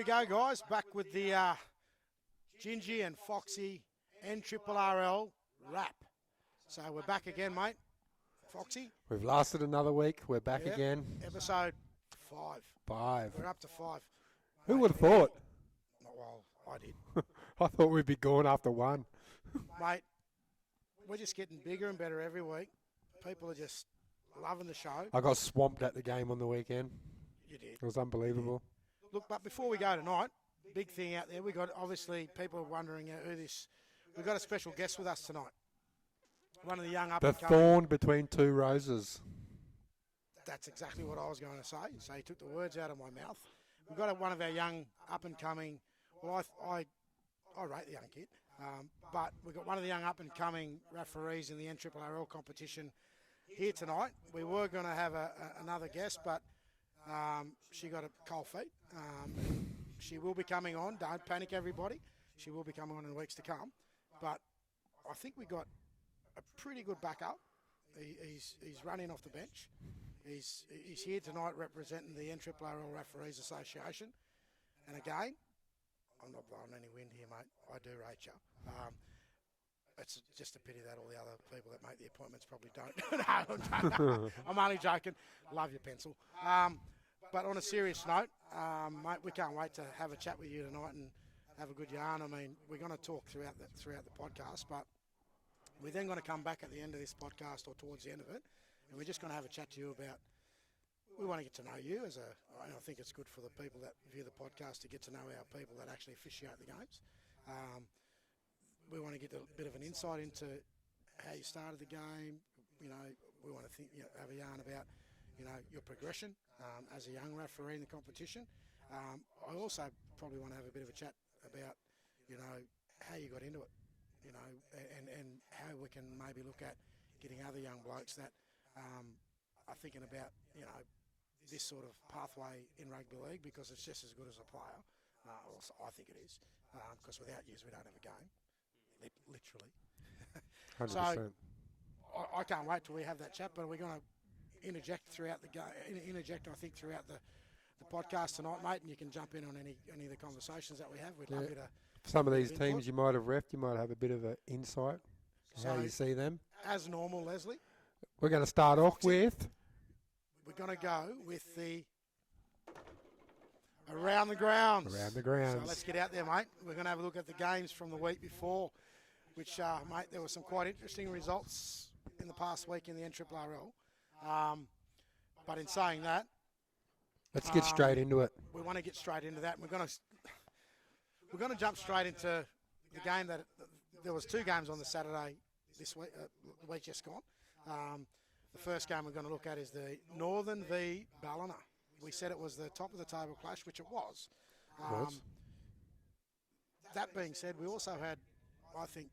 we go, guys. Back with the Gingy and Foxy NRRRL wrap. So we're back again, mate. Foxy? We've lasted another week. We're back again. Episode 5. 5. We're up to 5. Who would have thought? Well, I did. I thought we'd be gone after 1. Mate, we're just getting bigger and better every week. People are just loving the show. I got swamped at the game on the weekend. You did. It was unbelievable. Look, but before we go tonight, big thing out there. We got, obviously, people are wondering who this. We've got a special guest with us tonight. One of the young The up-and-coming. thorn between two roses. That's exactly what I was going to say. So he took the words out of my mouth. We've got one of our young up-and-coming. Well, I rate the young kid, but we've got one of the young up-and-coming referees in the NRRRL competition here tonight. We were going to have another guest, but she got a cold feet. She will be coming on. Don't panic, everybody. She will be coming on in weeks to come. But I think we got a pretty good backup. He's running off the bench. He's here tonight representing the NRRRL Referees Association. And again, I'm not blowing any wind here, mate. I do rate you. It's just a pity that all the other people that make the appointments probably don't. No, I'm only joking. Love your pencil. But on a serious note, mate, we can't wait to have a chat with you tonight and have a good yarn. I mean, we're going to talk throughout the podcast, but we're then going to come back at the end of this podcast or towards the end of it, and we're just going to have a chat to you about. We want to get to know you and I think it's good for the people that view the podcast to get to know our people that actually officiate the games. We want to get a bit of an insight into how you started the game. You know, we want to have a yarn about, your progression as a young referee in the competition. I also probably want to have a bit of a chat about, how you got into it, and how we can maybe look at getting other young blokes that are thinking about, this sort of pathway in rugby league, because it's just as good as a player. I think it is, because without you, we don't have a game, literally. 100%. So I can't wait till we have that chat, but we're going to interject throughout the game. Interject, I think, throughout the podcast tonight, mate, and you can jump in on any of the conversations that we have. We'd love you to. Some of these teams you might have reffed, you might have a bit of an insight how you see them. As normal, Leslie. We're going to start off with. We're going to go with the Around the Grounds. Around the Grounds. So let's get out there, mate. We're going to have a look at the games from the week before, which, mate, there were some quite interesting results in the past week in the NRRRL. But in saying that, let's get straight into it. We want to get straight into that. We're going to jump straight into the game that there was 2 games on the Saturday this week, the week just gone. The first game we're going to look at is the Northern v Ballina. We said it was the top of the table clash, which it was. That being said, we also had, I think,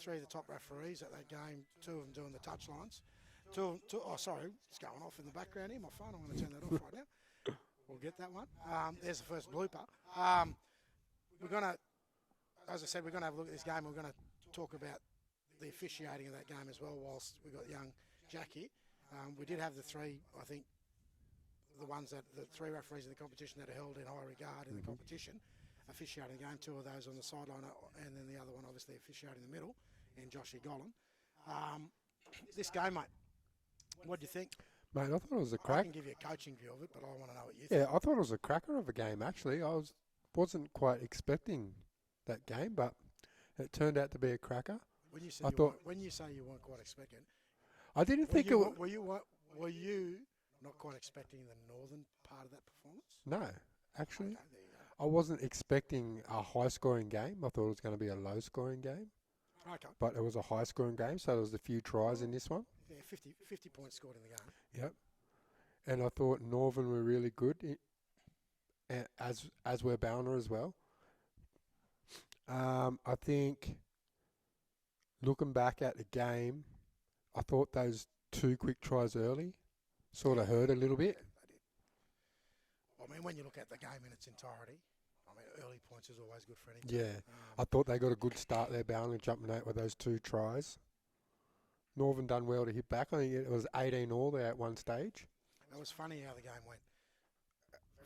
3 of the top referees at that game, 2 of them doing the touchlines. Sorry, it's going off in the background here, my phone. I'm going to turn that off right now. We'll get that one. There's the first blooper. We're going to, as I said, we're going to have a look at this game. We're going to talk about the officiating of that game as well, whilst we've got young Jack here. We did have the 3, I think, the 3 referees in the competition that are held in high regard in the competition, officiating the game. 2 of those on the sideline, and then the other one obviously officiating in the middle, and Joshy Gollan. This game, mate, what do you think? Mate, I thought it was a crack. I can give you a coaching view of it, but I want to know what you think. Yeah, I thought it was a cracker of a game, actually. I wasn't quite expecting that game, but it turned out to be a cracker. When you say you weren't quite expecting, I didn't think it was. Were you not quite expecting the northern part of that performance? No, actually. Okay, there you go. I wasn't expecting a high-scoring game. I thought it was going to be a low-scoring game. Okay. But it was a high-scoring game, so there was a few tries in this one. Yeah, 50 points scored in the game. Yep. And I thought Northern were really good, as were Ballina as well. I think, looking back at the game, I thought those 2 quick tries early sort of hurt a little bit. Yeah, they did. I mean, when you look at the game in its entirety, early points is always good for any team. Yeah. I thought they got a good start there, Ballina, jumping out with those 2 tries. Northern done well to hit back. I think it was 18 all there at one stage. It was funny how the game went.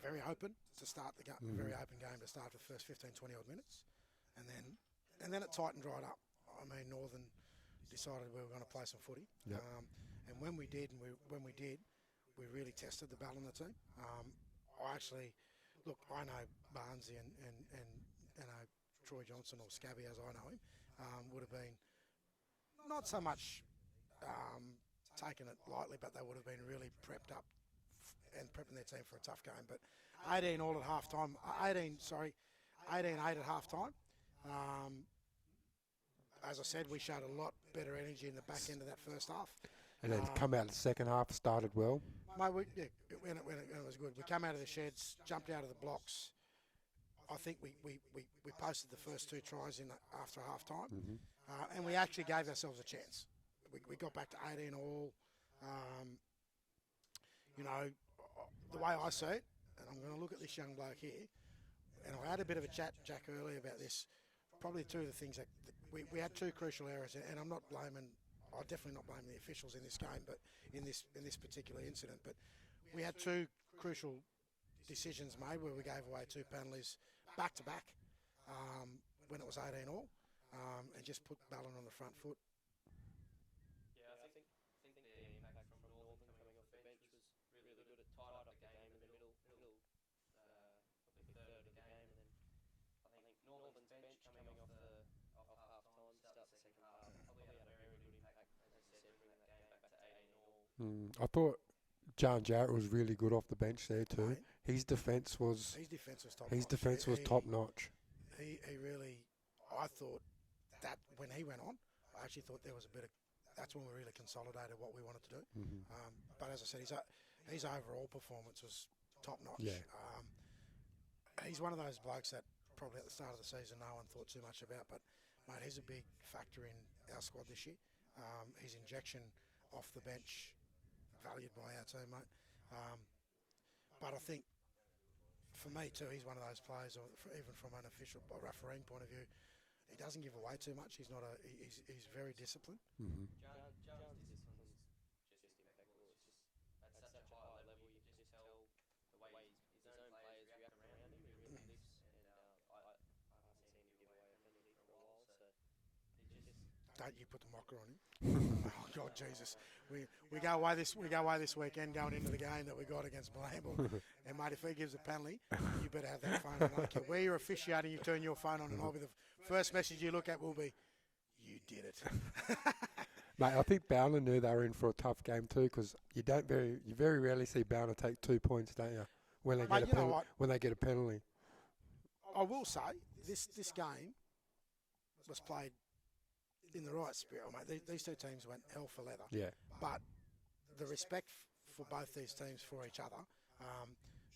very open to start the game, very open game to start the first 15, 20 odd minutes, and then it tightened right up. I mean, Northern decided we were going to play some footy, and when we did, we really tested the Ballina team. I know Barnesy and Troy Johnson, or Scabby as I know him, would have been not so much taking it lightly, but they would have been really prepped up and prepping their team for a tough game. But 18 all at half time, 18-8 at half time. As I said, we showed a lot better energy in the back end of that first half. And then come out the second half, started well. Mate, when it was good. We come out of the sheds, jumped out of the blocks. I think we posted the first 2 tries in after half time, and we actually gave ourselves a chance. We got back to 18 all. The way I see it, and I'm going to look at this young bloke here, and I had a bit of a chat, Jack, earlier about this. Probably 2 of the things that we had 2 crucial errors, and I'm not blaming. I'm definitely not blaming the officials in this game, but in this particular incident. But we had 2 crucial decisions made where we gave away 2 penalties back to back when it was 18 all, and just put Ballon on the front foot. Yeah, I think the impact from Northern coming off the bench was really good. It tied up the game in the middle of the third of the game, and then I think Northern's bench coming off half time to start the second half probably had a very good impact, as you said, bringing that game back to 18 all. I thought John Jarrett was really good off the bench there too. Mate, His defence was top. His defence was top notch. He really, I thought that when he went on, I actually thought there was a bit of. That's when we really consolidated what we wanted to do. But as I said, his overall performance was top notch. Yeah. He's one of those blokes that probably at the start of the season no one thought too much about, but mate, he's a big factor in our squad this year. His injection off the bench, valued by our team, mate. But I think for me too, he's one of those players, or even from an official or refereeing point of view, he doesn't give away too much. He's not he's very disciplined. John's discipline is just impeccable. It's just at such a high level, you can just tell the way his own players react around him. He really lifts, and I haven't seen him give away a penalty for a while, so he just. Don't you put the mocker on him? Oh God, Jesus! We go away this weekend going into the game that we got against Blamble, and mate, if he gives a penalty, you better have that phone on. I don't care where you're officiating, you turn your phone on, and I'll be the first message you look at will be, "You did it." Mate, I think Bowner knew they were in for a tough game too, because you very rarely see Bowner take 2 points, don't you? When they get a penalty. I will say this game was played in the right spirit, mate. These 2 teams went hell for leather. Yeah. But the respect for both these teams for each other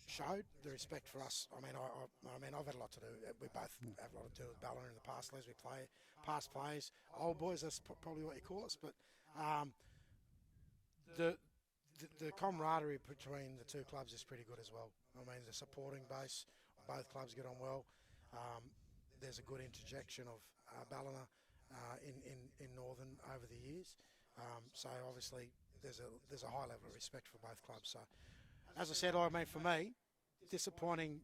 showed. The respect for us. I mean, I've had a lot to do. We both have a lot to do with Ballina in the past. As we play past players, old boys. That's probably what you call us. But the camaraderie between the 2 clubs is pretty good as well. I mean, the supporting base of both clubs get on well. There's a good interjection of Ballina in Northern over the years, so obviously there's a high level of respect for both clubs. So, as I said, I mean, for me, disappointing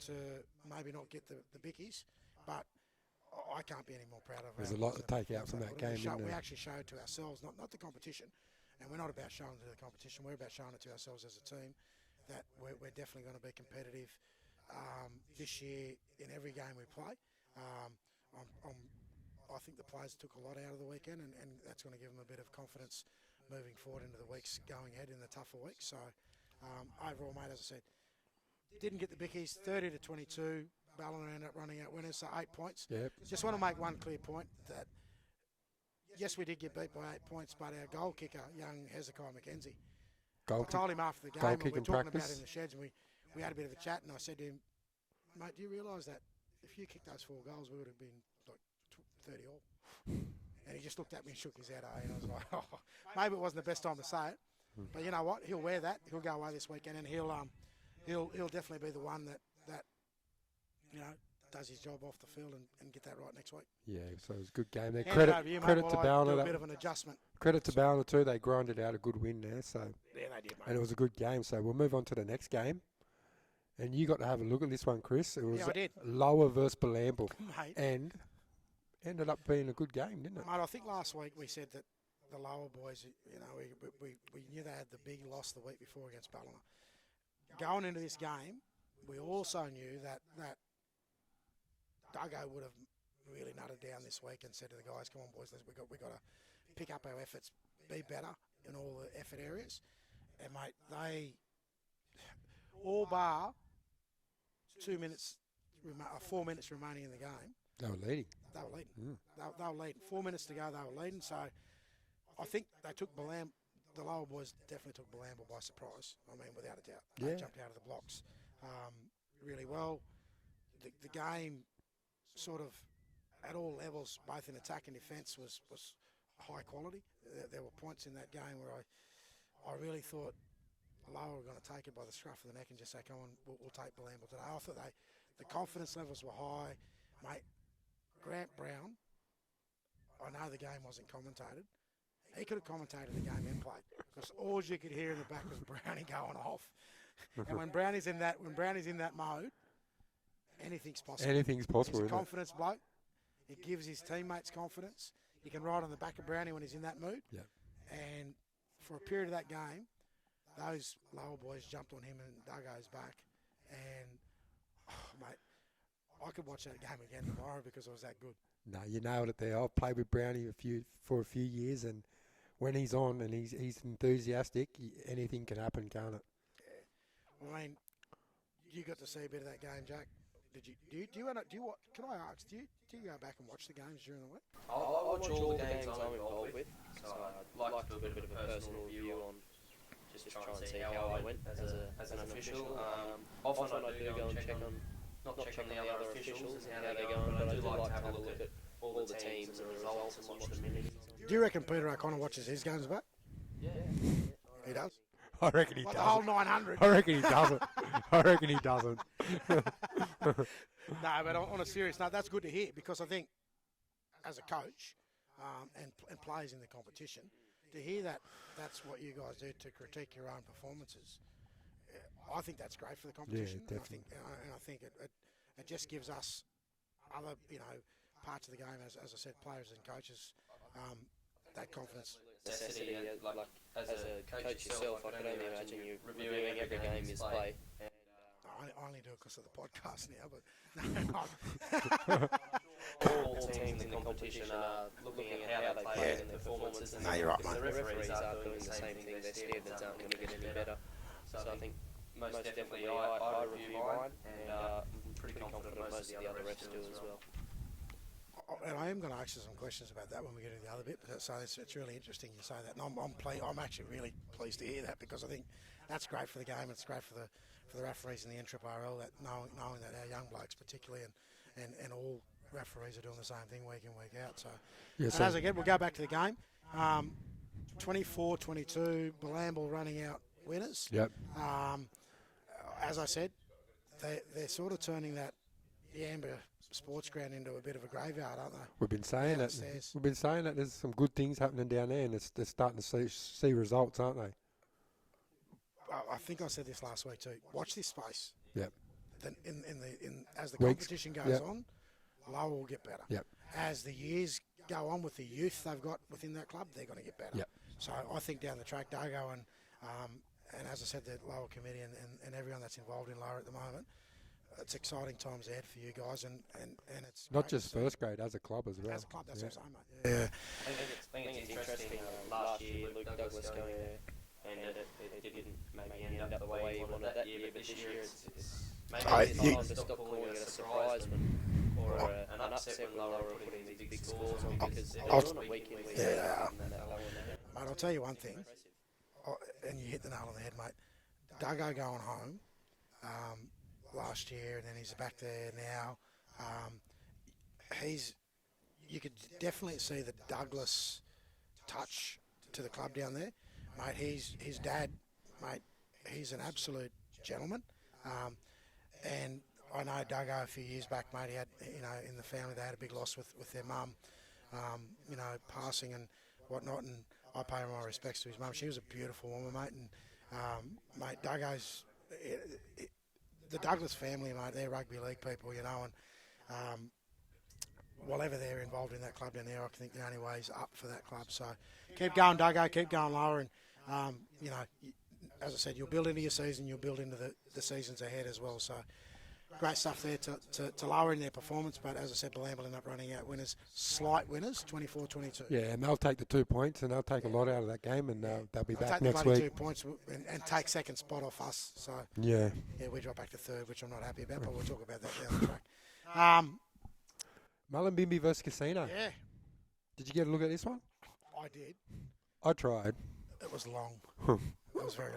to maybe not get the bickies, but I can't be any more proud of. There's a lot to take out from that game. We actually showed to ourselves, not the competition, and we're not about showing it to the competition. We're about showing it to ourselves as a team that we're definitely going to be competitive this year in every game we play. I think the players took a lot out of the weekend, and that's going to give them a bit of confidence moving forward into the weeks going ahead in the tougher weeks. So overall, mate, as I said, didn't get the bickies, 30-22. Ballina ended up running out winners, so 8 points. Yep. Just want to make one clear point that, yes, we did get beat by 8 points, but our goal kicker, young Hezekiah McKenzie, I told him after the game, and we were talking about it in the sheds, and we had a bit of a chat, and I said to him, mate, do you realise that if you kicked those 4 goals, we would have been like 30 all? And he just looked at me and shook his head, and I was like, oh, maybe it wasn't the best time to say it. But you know what? He'll wear that. He'll go away this weekend, and he'll definitely be the one that does his job off the field and get that right next week. Yeah, so it was a good game there. Credit to Ballina. A bit of an adjustment. Credit to Ballina too. They grinded out a good win there. So yeah, they did, mate. And it was a good game. So we'll move on to the next game. And you got to have a look at this one, Chris. It was I did. Lower versus Balamble. Mate. And ended up being a good game, didn't it? Mate, I think last week we said that the Lower boys, we knew they had the big loss the week before against Ballina. Going into this game, we also knew that Duggo would have really nutted down this week and said to the guys, "Come on, boys, we got to pick up our efforts, be better in all the effort areas." And mate, they all bar 4 minutes remaining in the game. They were leading. They were leading. They were leading. 4 minutes to go, they were leading. So I think they took the Lower boys definitely took Balamble by surprise. I mean, without a doubt. They jumped out of the blocks really well. The game sort of at all levels, both in attack and defence, was high quality. There were points in that game where I really thought Lower were going to take it by the scruff of the neck and just say, "Come on, we'll take Balamble today." I thought the confidence levels were high. Mate, Grant Brown, I know the game wasn't commentated. He could have commentated the game and played because all you could hear in the back was Brownie going off. And when Brownie's in that mode, anything's possible. Anything's possible. He's a confidence bloke. It gives his teammates confidence. You can ride on the back of Brownie when he's in that mood. Yeah. And for a period of that game, those Lower boys jumped on him and Duggo's back. And, mate, I could watch that game again tomorrow because it was that good. No, you nailed it there. I've played with Brownie for a few years, and when he's on and he's enthusiastic, anything can happen, can't it? Yeah. I mean, you got to see a bit of that game, Jack. Can I ask, do you go back and watch the games during the week? I watch all the games I'm involved with, so I'd like to do a bit of a personal review on just try and see how I went as an official. Often I do go and check on, not checking the other officials and how they're going, but I do like to have a look at all the teams and the results and watch the minutes. Do you reckon Peter O'Connor watches his games back? Yeah. He does? I reckon he like doesn't. The whole 900. I reckon he doesn't. I reckon he doesn't. No, but on a serious note, that's good to hear because I think as a coach and players in the competition, to hear that's what you guys do to critique your own performances, I think that's great for the competition. Yeah, definitely. I think it just gives us other, parts of the game, as I said, players and coaches, that confidence. Necessity, like as a coach yourself, I can only imagine you reviewing every game you play. I only do it because of the podcast now, but all teams in the competition are looking at how they play and their performances, and you're right, the referees are doing the same thing. Their standards aren't going to get any better. So I think most definitely I review mine, and I'm pretty confident most of the other refs do as well. And I am going to ask you some questions about that when we get into the other bit. But so it's really interesting you say that, and I'm actually really pleased to hear that because I think that's great for the game. It's great for the referees in the NRRRL, that knowing that our young blokes particularly and all referees are doing the same thing week in, week out. So, as again, we'll go back to the game. 24-22, Balamble running out winners. Yep. As I said, they're sort of turning the Amber Sports Ground into a bit of a graveyard, aren't they? We've been saying that. We've been saying that there's some good things happening down there, and they're starting to see results, aren't they? I think I said this last week too. Watch this space. Yep. Then as the competition goes on, Lower will get better. Yep. As the years go on with the youth they've got within that club, they're going to get better. Yep. So I think down the track, Dago and as I said, the Lower committee and everyone that's involved in Lower at the moment, it's exciting times ahead for you guys, and it's not just first grade, as a club as well. As a club, that's what I'm saying, mate. Yeah. I think it's interesting. Last year, Luke Douglas going there, and it didn't maybe end up the way he wanted that year, but this year it's maybe it's time to stop calling it a surprise or an upset when Lower are putting these big scores on because they're doing it week in, week out. Mate, I'll tell you one thing, and you hit the nail on the head, mate. Duggo going home last year, and then he's back there now. You could definitely see the Douglas touch to the club down there, mate. His dad, mate. He's an absolute gentleman, and I know Duggo a few years back, mate. He had, in the family they had a big loss with their mum, passing and whatnot, and I pay my respects to his mum. She was a beautiful woman, mate, and mate, Duggo's. the Douglas family, mate, they're rugby league people, you know, and whatever they're involved in that club down there, I think the only way is up for that club. So keep going, Duggo, keep going lower, and, you know, as I said, you'll build into your season, you'll build into the seasons ahead as well. So great stuff there to lower in their performance, but as I said, Balambal ended up running out winners, slight winners, 24-22. Yeah, and they'll take the 2 points, and they'll take a lot out of that game, and they'll be back next week. week. 2 points and take second spot off us. So yeah, we drop back to third, which I'm not happy about, but we'll talk about that down the track. Mullumbimby versus Casino. Yeah. Did you get a look at this one? I did. I tried. It was long. It was very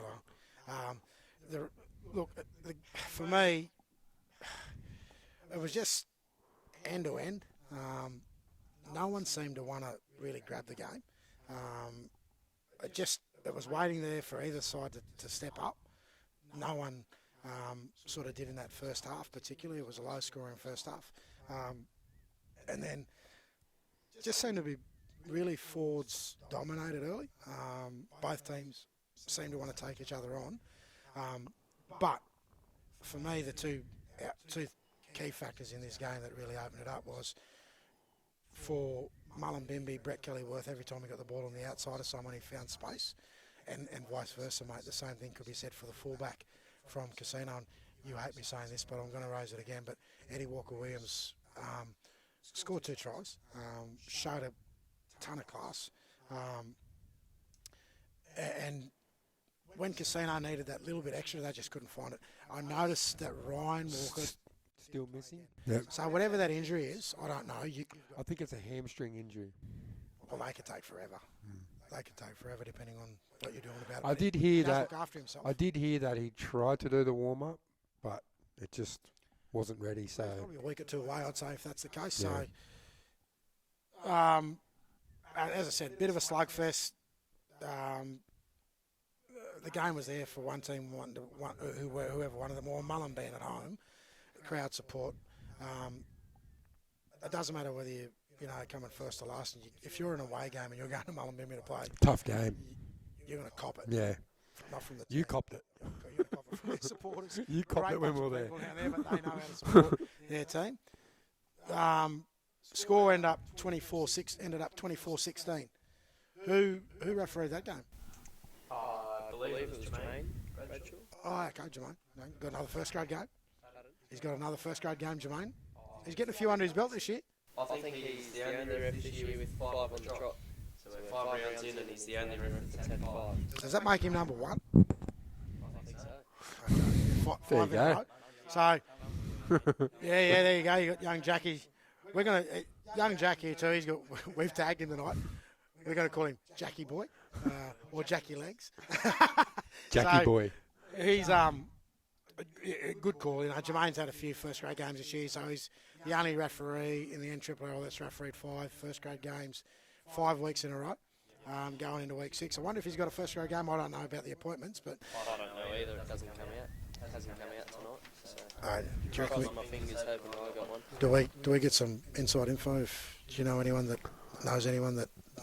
long. For me, it was just end to end. No one seemed to want to really grab the game. It was waiting there for either side to step up. No one sort of did in that first half, particularly. It was a low scoring first half. And then just seemed to be really Fords dominated early. Both teams seemed to want to take each other on. But for me, the two key factors in this game that really opened it up was for Mullumbimby, Brett Kellyworth, every time he got the ball on the outside of someone, he found space, and vice versa, mate. The same thing could be said for the fullback from Casino. And you hate me saying this, but I'm going to raise it again. But Eddie Walker-Williams scored 2 tries, showed a ton of class, and when Casino needed that little bit extra, they just couldn't find it. I noticed that Ryan Walker still missing. Yep. So whatever that injury is, I don't know. I think it's a hamstring injury. Well, they could take forever. They could take forever depending on what you're doing about it. I did hear that. Look after himself. I did hear that he tried to do the warm up, but it just wasn't ready. So probably a week or two away, I'd say, if that's the case. Yeah. So, as I said, bit of a slugfest. The game was there for one team, whoever one of them, or Mullen being at home, crowd support. It doesn't matter whether you coming first or last. And if you're in an away game and you're going to Mullumbimby to play, tough game. You're going to cop it. Yeah. Not from the you copped it. You're going to cop it from their supporters. You copped it when we were there. But they know how to support their team. Score ended up 24-16. Who refereed that game? I believe it was Jermaine Bradshaw. Oh, okay, Jermaine. No, got another first grade game. He's got another first grade game, Jermaine. He's getting a few under his belt this year. I think he's the only ref this year with 5 on the trot. So we're 5 rounds in and he's the only ref with 10-5. Does that make him number 1? I think so. Okay. There you go. So, yeah, there you go. You got young Jackie. We're gonna young Jack here too. We've tagged him tonight. We're going to call him Jackie Boy or Jackie Legs. Jackie Boy. He's a good call. Jermaine's had a few first grade games this year, so he's the only referee in the NRRRL that's refereed 5 first grade games 5 weeks in a row, going into week 6. I wonder if he's got a first grade game. I don't know about the appointments, but I don't know either. It doesn't come out. It hasn't come out tonight. So cross my fingers hoping I got one. Do we get some inside info? Do you know anyone that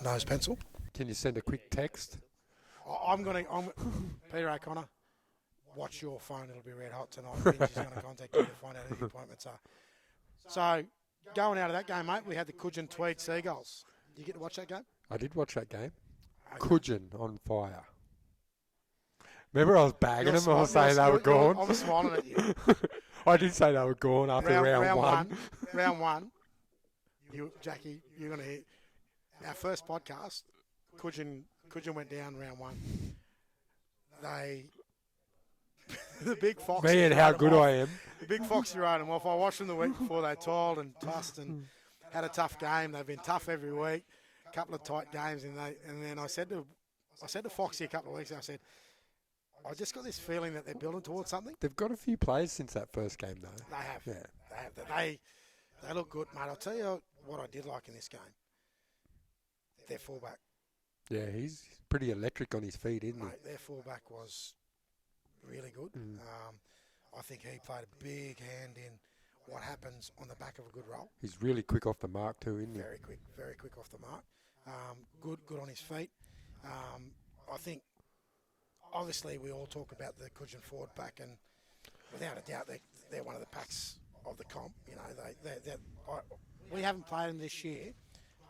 knows pencil? Can you send a quick text? I'm Peter O'Connor. Watch your phone; it'll be red hot tonight. Benji's going to contact you to find out who the appointments are. So, going out of that game, mate, we had the Coogin Tweed Seagulls. Did you get to watch that game? I did watch that game. Okay. Coogin on fire. Remember, I was bagging them. I was saying they were gone. I was smiling at you. I did say they were gone after round one. Round one. Jackie, you're going to hear our first podcast. Coogin went down round 1. The big Fox. Man, how good I am. The big Foxy rode them off. I watched them the week before. They toiled and tussed and had a tough game. They've been tough every week. A couple of tight games, and then I said to Foxy a couple of weeks ago, I said, I just got this feeling that they're building towards something. They've got a few players since that first game, though. They have. Yeah. They look good, mate. I'll tell you what I did like in this game. Their fullback. Yeah, he's pretty electric on his feet, isn't he? Mate, their fullback was really good. I think he played a big hand in what happens on the back of a good roll. He's really quick off the mark too, isn't he? Very quick off the mark. Good on his feet. I think, obviously, we all talk about the Coogin forward pack, and without a doubt, they're one of the packs of the comp. You know, we haven't played them this year,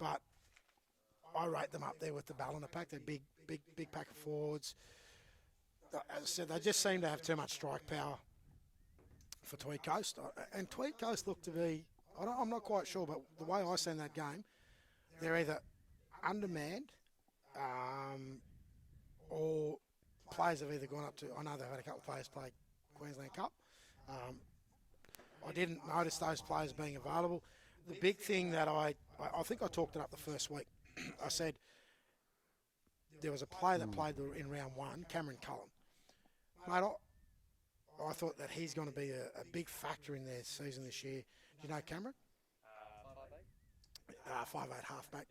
but I rate them up there with the Ballina pack. They're big pack of forwards. As I said, they just seem to have too much strike power for Tweed Coast. And Tweed Coast look to be, I'm not quite sure, but the way I seen that game, they're either undermanned or players have either gone up to, I know they've had a couple of players play Queensland Cup. I didn't notice those players being available. The big thing that I think I talked it up the first week. I said there was a player that played in round one, Cameron Cullen. Mate, I thought that he's going to be a big factor in their season this year. Do you know Cameron? 5'8", halfback.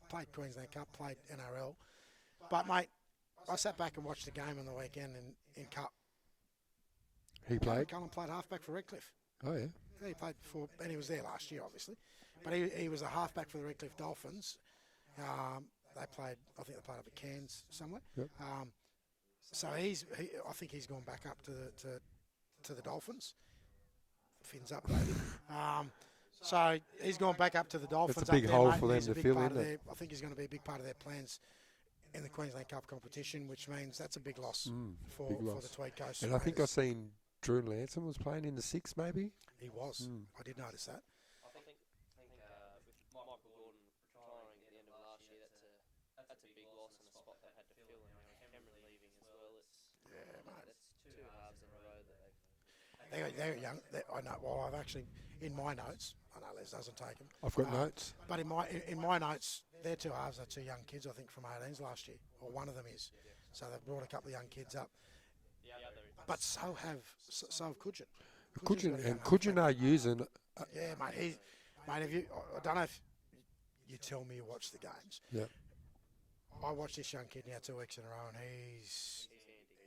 Played Queensland Cup, played NRRRL. But, mate, I sat back and watched the game on the weekend in Cup. He played? Cullen played halfback for Redcliffe. Oh, yeah. He played before, and he was there last year, obviously. But he was a halfback for the Redcliffe Dolphins. I think they played up at Cairns somewhere. Yep. So I think he's gone back up to the Dolphins. Fins up, baby. So he's gone back up to the Dolphins. It's a big hole for them to fill in. I think he's going to be a big part of their plans in the Queensland Cup competition, which means that's a big loss for the Tweed Coast. And I think I've seen Drew Lanson was playing in the 6, maybe. He was. I did notice that. I think with Michael Gordon retiring at the end of last year, that's a big loss and a spot they had to fill. And Cameron leaving as well. That's 2 halves in a row that They're young. I know. Well, I've actually in my notes. I know Les doesn't take them. I've got notes. But in my notes, their 2 halves are 2 young kids. I think from 18s last year, or one of them is. So they've brought a couple of young kids up. But so have Kudgeon. Kudgeon are using. Yeah, mate. I don't know if you tell me you watch the games. Yeah. I watched this young kid now 2 weeks in a row, and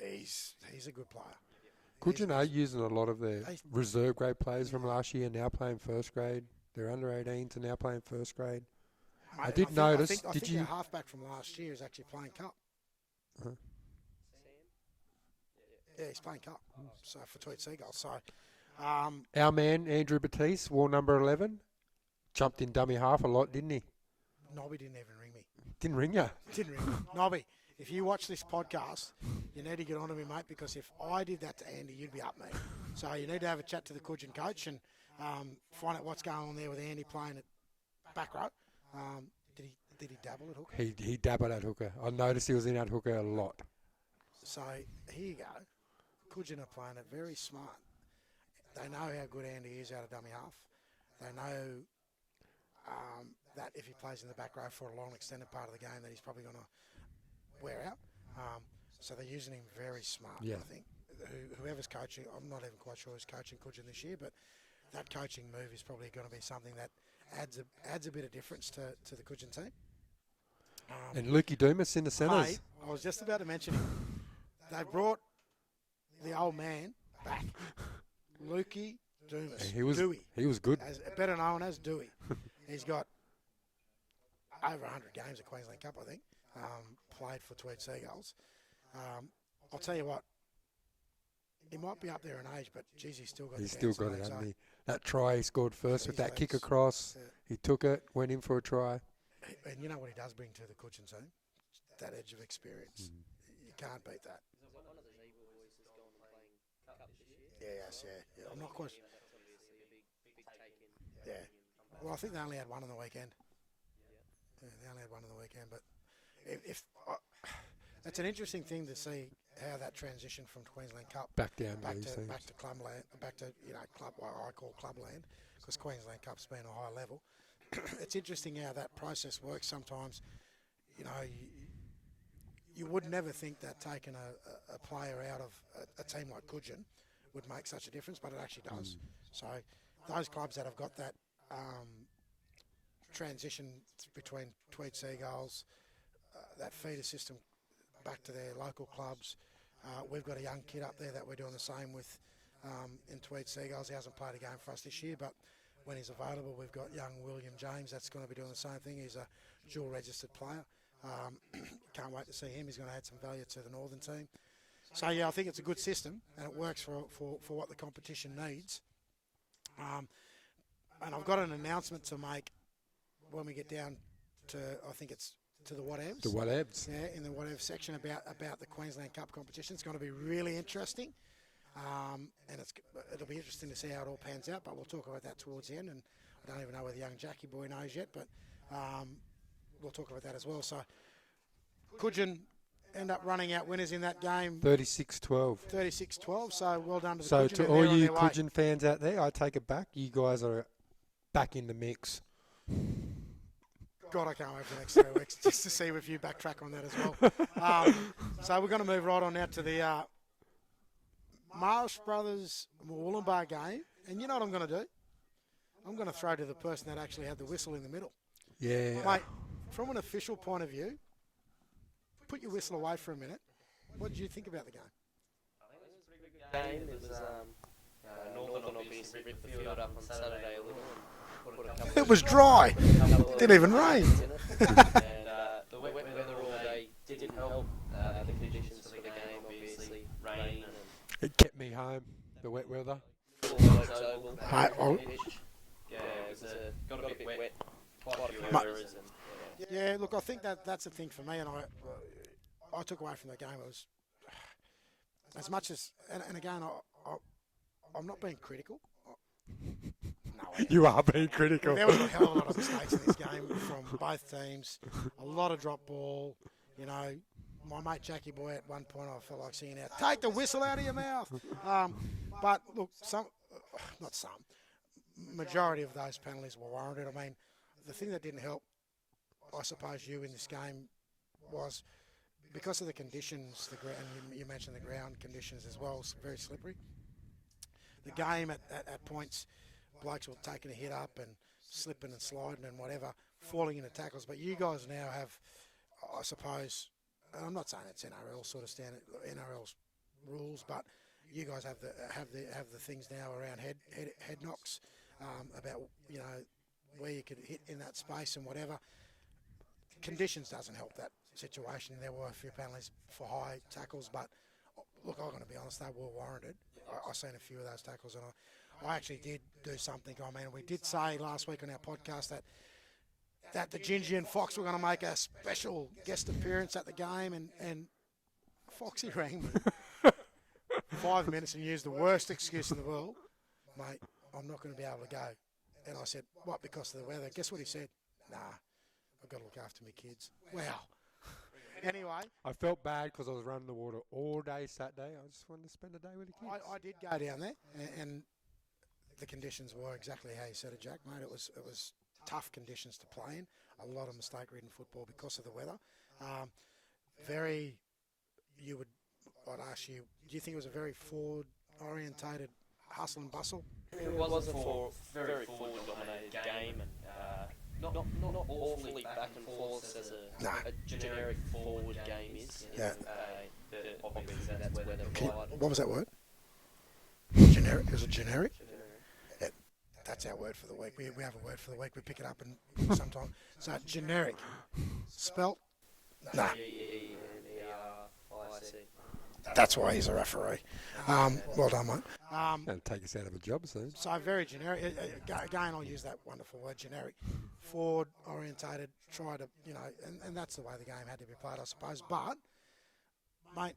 he's a good player. Kudgeon are using a lot of their reserve grade players from last year, now playing first grade. They're under 18s and now playing first grade. Mate, I did notice. I think your halfback from last year is actually playing Cup. Uh-huh. Yeah, he's playing Cup. So for Tweed Seagulls. So our man Andrew Batiste, wore number 11, jumped in dummy half a lot, didn't he? Nobby didn't even ring me. Didn't ring you? Didn't ring me. Nobby, if you watch this podcast, you need to get on to me, mate, because if I did that to Andy, you'd be up, mate. So you need to have a chat to the Kudgeon coach and find out what's going on there with Andy playing at back row. Did he dabble at hooker? He dabbled at hooker. I noticed he was in at hooker a lot. So here you go. Kudgeon are playing it very smart. They know how good Andy is out of dummy half. They know that if he plays in the back row for a long extended part of the game that he's probably going to wear out. So they're using him very smart, I think. Whoever's coaching, I'm not even quite sure who's coaching Kudgeon this year, but that coaching move is probably going to be something that adds a bit of difference to the Kudgeon team. And Lukey Dumas in the centres. Mate, I was just about to mention him. They brought the old man back. Lukey Dumas. Dewey. He was good. Better known as Dewey. He's got over 100 games at Queensland Cup, I think. Played for Tweed Seagulls. I'll tell you what. He might be up there in age, but geez, he's still got it, hasn't he? That try he scored first with that kick across. Yeah. He took it, went in for a try. And you know what he does bring to the Kudgeon team? That edge of experience. You can't beat that. Is it one of the Zebra boys has gone playing Cup this year? Yes, yeah. I'm not quite sure. That's obviously a big take in. Yeah. Well, I think they only had one on the weekend. Yeah, they only had one on the weekend. But it's an interesting thing to see how that transition from Queensland Cup back to clubland, back to club what I call clubland, because Queensland Cup's been a high level. It's interesting how that process works. Sometimes, you would never think that taking a player out of a team like Kudgeon would make such a difference, but it actually does. So those clubs that have got that transition between Tweed Seagulls, that feeder system back to their local clubs. We've got a young kid up there that we're doing the same with in Tweed Seagulls. He hasn't played a game for us this year, but when he's available, we've got young William James that's going to be doing the same thing. He's a dual registered player. Can't wait to see him. He's going to add some value to the Northern team. So, yeah, I think it's a good system and it works for what the competition needs. And I've got an announcement to make when we get down to, I think it's to the whatevs. The whatevs. Yeah, in the whatever section about the Queensland Cup competition. It's going to be really interesting. And it'll be interesting to see how it all pans out, but we'll talk about that towards the end. And I don't even know whether young Jackie boy knows yet, but we'll talk about that as well. So, Coogin end up running out winners in that game. 36-12. 36-12, so well done to the So Coogin. to all you Coogin fans out there, I take it back. You guys are back in the mix. God, I can't wait for the next 3 weeks just to see if you backtrack on that as well. So we're going to move right on now to the Marsh Brothers Wollumbar game. And you know what I'm going to do? I'm going to throw to the person that actually had the whistle in the middle. Yeah. Mate, from an official point of view, put your whistle away for a minute. What did you think about the game? I think it was a pretty good game. It was Northern obviously ripped the field up on Saturday a little. It was dry. It didn't even rain. And the wet weather all day didn't help. The conditions for the game, obviously, rain and It kept me home, the wet weather. Mate, yeah, it was got a bit wet. Quite a few errors. Yeah, look, I think that's the thing for me, and I took away from the game. It was as much as, and again, I'm not being critical. No, You are being critical. there was a hell of a lot of mistakes in this game from both teams. A lot of drop ball. You know, my mate Jackie boy at one point I felt like singing out, "Take the whistle out of your mouth." But look, majority of those penalties were warranted. I mean, the thing that didn't help, I suppose, you in this game was because of the conditions, the ground. You mentioned the ground conditions as well, it's very slippery. The game at points, blokes were taking a hit up and slipping and sliding and whatever, falling into tackles. But you guys now have, I suppose, and I'm not saying it's NRL sort of standard, NRL's rules, but you guys have the things now around head knocks, about, you know, where you could hit in that space and whatever. Conditions doesn't help that situation. There were a few penalties for high tackles, but look, I'm going to be honest, they were warranted. I seen a few of those tackles, and I actually did do something. I mean, we did say last week on our podcast that the Gingy and Fox were going to make a special guest appearance at the game, and Foxy rang me 5 minutes and used the worst excuse in the world. Mate, I'm not going to be able to go. And I said, what, because of the weather? Guess what he said? Nah, I've got to look after my kids. Wow. Anyway. I felt bad because I was running the water all day Saturday. I just wanted to spend a day with the kids. I did go down there, and the conditions were exactly how you said it, Jack, mate. It was tough conditions to play in. A lot of mistake-ridden football because of the weather. I'd ask you, do you think it was a very forward-orientated hustle and bustle? It was a very forward-dominated game, and not awfully back and forth as a generic forward game is. Yeah. Obviously, that's where they're relied. What was that word? Generic. Is it generic? Yeah, that's our word for the week. We have a word for the week. We pick it up and sometime. So generic. Spelt? Nah. That's why he's a referee. Well done, mate. Going to take us out of a job soon. So very generic. Again, I'll use that wonderful word, generic. Forward orientated, try to, you know, and that's the way the game had to be played, I suppose. But, mate,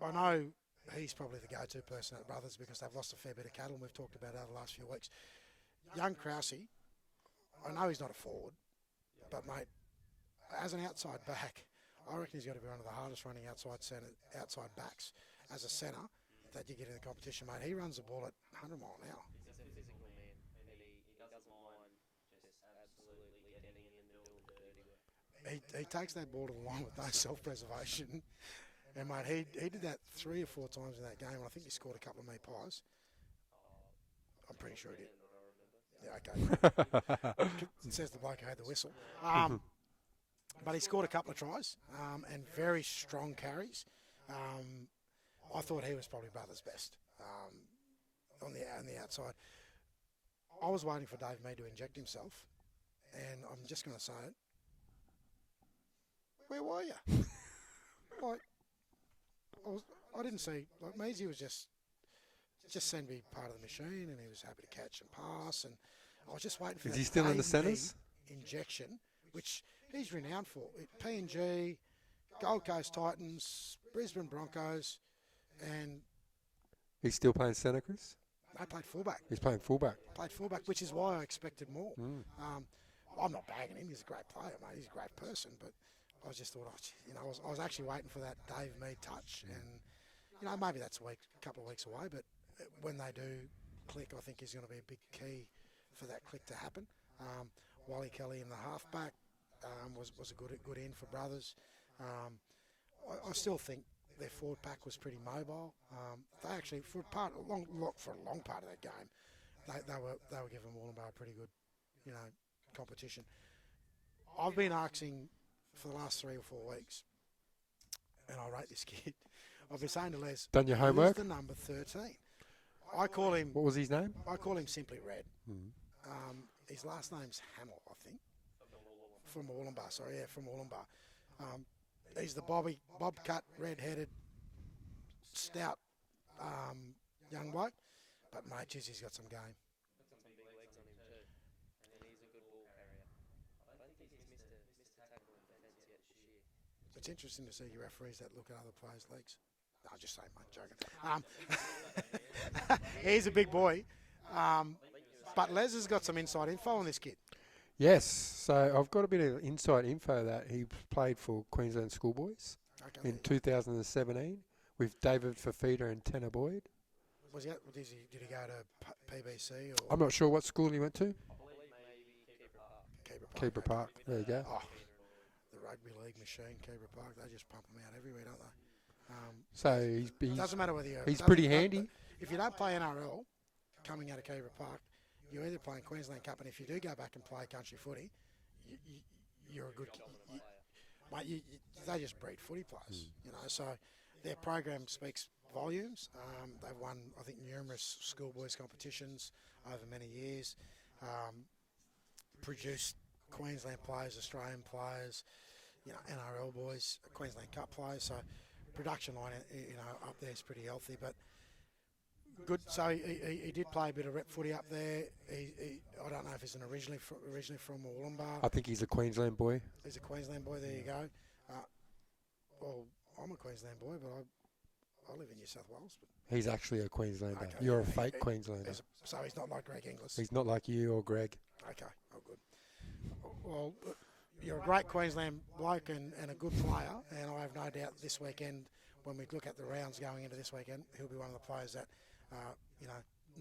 I know he's probably the go-to person at Brothers because they've lost a fair bit of cattle, and we've talked about it over the last few weeks. Young Krause, I know he's not a forward, but, mate, as an outside back, I reckon he's got to be one of the hardest running outside backs as a centre that you get in the competition, mate. He runs the ball at 100 mile an hour. He's a physical man, and he doesn't mind just absolutely getting in and doing dirty work. He takes that ball to the line with no self-preservation. And, mate, he did that 3 or 4 times in that game, and I think he scored a couple of meat pies. I'm pretty sure he did. Yeah, okay. It says the bloke who had the whistle. But he scored a couple of tries and very strong carries. I thought he was probably Brothers' best on the outside. I was waiting for Dave Mead to inject himself, and I'm just going to say it. Where were you? Like, I didn't see, like, Measy was just seemed to be part of the machine, and he was happy to catch and pass, and I was just waiting for Is that he still in the centres? injection, which he's renowned for. PNG, Gold Coast Titans, Brisbane Broncos, and He's still playing centre, Chris? they played fullback. He's playing fullback. Played fullback, which is why I expected more. Mm. I'm not bagging him. He's a great player, mate. He's a great person, but I just thought, I was actually waiting for that Dave Mead touch, and maybe that's a couple of weeks away, but when they do click, I think is going to be a big key for that click to happen. Wally Kelly in the halfback was a good in for Brothers. I still think their forward pack was pretty mobile. They actually, for a long part of that game, they were giving Wollongbar a pretty good, competition. I've been asking for the last 3 or 4 weeks, and I rate this kid. I've been saying to Les, done your homework? Who's the number 13? I call him. What was his name? I call him simply Red. Mm. His last name's Hamill, I think. From Wollongbar, from Wollongbar. He's the bob-cut, red-headed, stout young bloke. But, mate, geez, he's got some game. Got some big legs on him too. And he's a good ball carrier. I don't think he's missed a tackle in defence yet this year. It's interesting to see your referees that look at other players' legs. No, I'm just saying, mate, joking. He's a big boy. But Les has got some inside info on this kid. Yes, so I've got a bit of inside info that he played for Queensland Schoolboys in 2017 with David Fafita and Tanner Boyd. Did he go to PBC? Or? I'm not sure what school he went to. I believe maybe Keeper Park. There you go. Oh, the rugby league machine, Keeper Park. They just pump them out everywhere, don't they? So he's doesn't matter whether you're. He's pretty handy. If you don't play NRL, coming out of Keeper Park, you're either playing Queensland Cup, and if you do go back and play country footy, you're a good. Mate, they just breed footy players, So their program speaks volumes. They've won, I think, numerous schoolboys competitions over many years. Produced Queensland players, Australian players, NRL boys, Queensland Cup players. So production line, up there is pretty healthy, but. Good. So he did play a bit of rep footy up there. I don't know if he's originally from Wollongbar. I think he's a Queensland boy. He's a Queensland boy. There you go. Well, I'm a Queensland boy, but I live in New South Wales. But he's actually a Queenslander. Okay. You're a fake Queenslander. So he's not like Greg Inglis. He's not like you or Greg. Okay. Oh, good. Well, you're a great Queensland bloke and a good player, and I have no doubt this weekend, when we look at the rounds going into this weekend, he'll be one of the players that.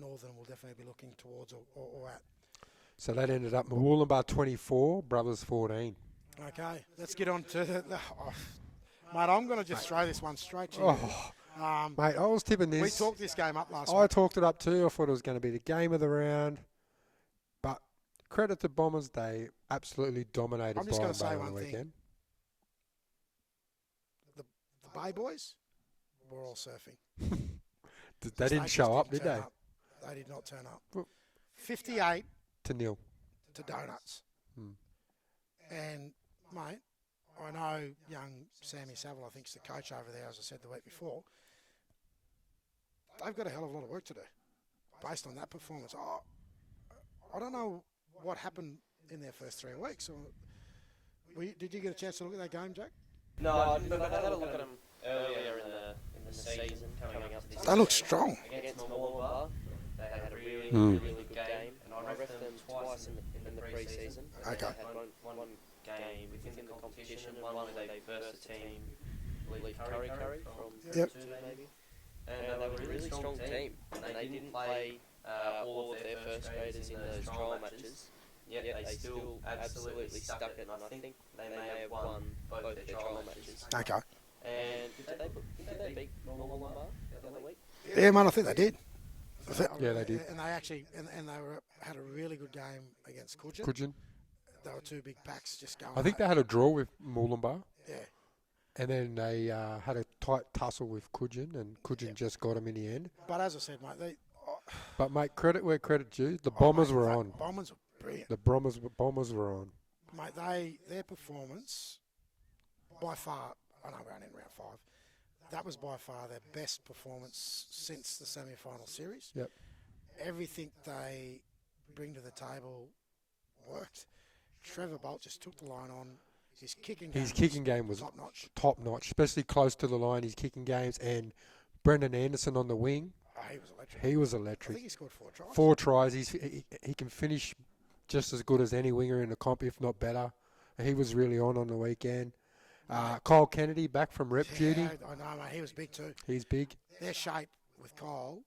Northern will definitely be looking towards or at. So that ended up Wollongbar 24, Brothers 14. Okay, let's get on to mate, I'm going to just throw this one straight to you. Mate, I was tipping this. We talked this game up last week. I talked it up too. I thought it was going to be the game of the round. But credit to Bombers, they absolutely dominated Byron Bay on the weekend. The Bay Boys were all surfing. They didn't show up, did they? They did not turn up. 58 to 0 to donuts. And, mate, I know young Sammy Saville, I think, is the coach over there, as I said the week before. They've got a hell of a lot of work to do based on that performance. I don't know what happened in their first 3 weeks. Did you get a chance to look at that game, Jack? No, I didn't, but I had a look at them earlier in the season coming up this They look strong. Against Wollongbar, they had a really good game, and I refereed them twice in the pre-season. Okay. They had one game within the competition, and one where they versed a team, I believe Curry from Two maybe. And they were a really strong team, and they didn't play all of their first graders in those trial matches. Yet they still absolutely stuck it, and I think they may have won both their trial matches. Okay. And did they beat Wollongbar the other week? Yeah, man, I think they did. Yeah, they did. And they actually and they had a really good game against Coogin. They were 2 big packs just going. I think they had a draw with Moolumbar. Yeah. And then they had a tight tussle with Coogin, and Coogin just got him in the end. But as I said, mate, But, mate, credit where credit's due. The Bombers were on. Bombers were brilliant. The Bombers were on. Mate, their performance, by far, I know we're only in round 5, that was by far their best performance since the semi-final series. Yep. Everything they bring to the table worked. Trevor Bolt just took the line on. His kicking game was top notch, especially close to the line. His kicking games, and Brendan Anderson on the wing. Oh, he was electric. He was electric. I think he scored 4 tries. 4 tries. He can finish just as good as any winger in the comp, if not better. He was really on the weekend. Kyle Kennedy back from rep duty. I know, mate. He was big too. He's big. Their shape with Kyle,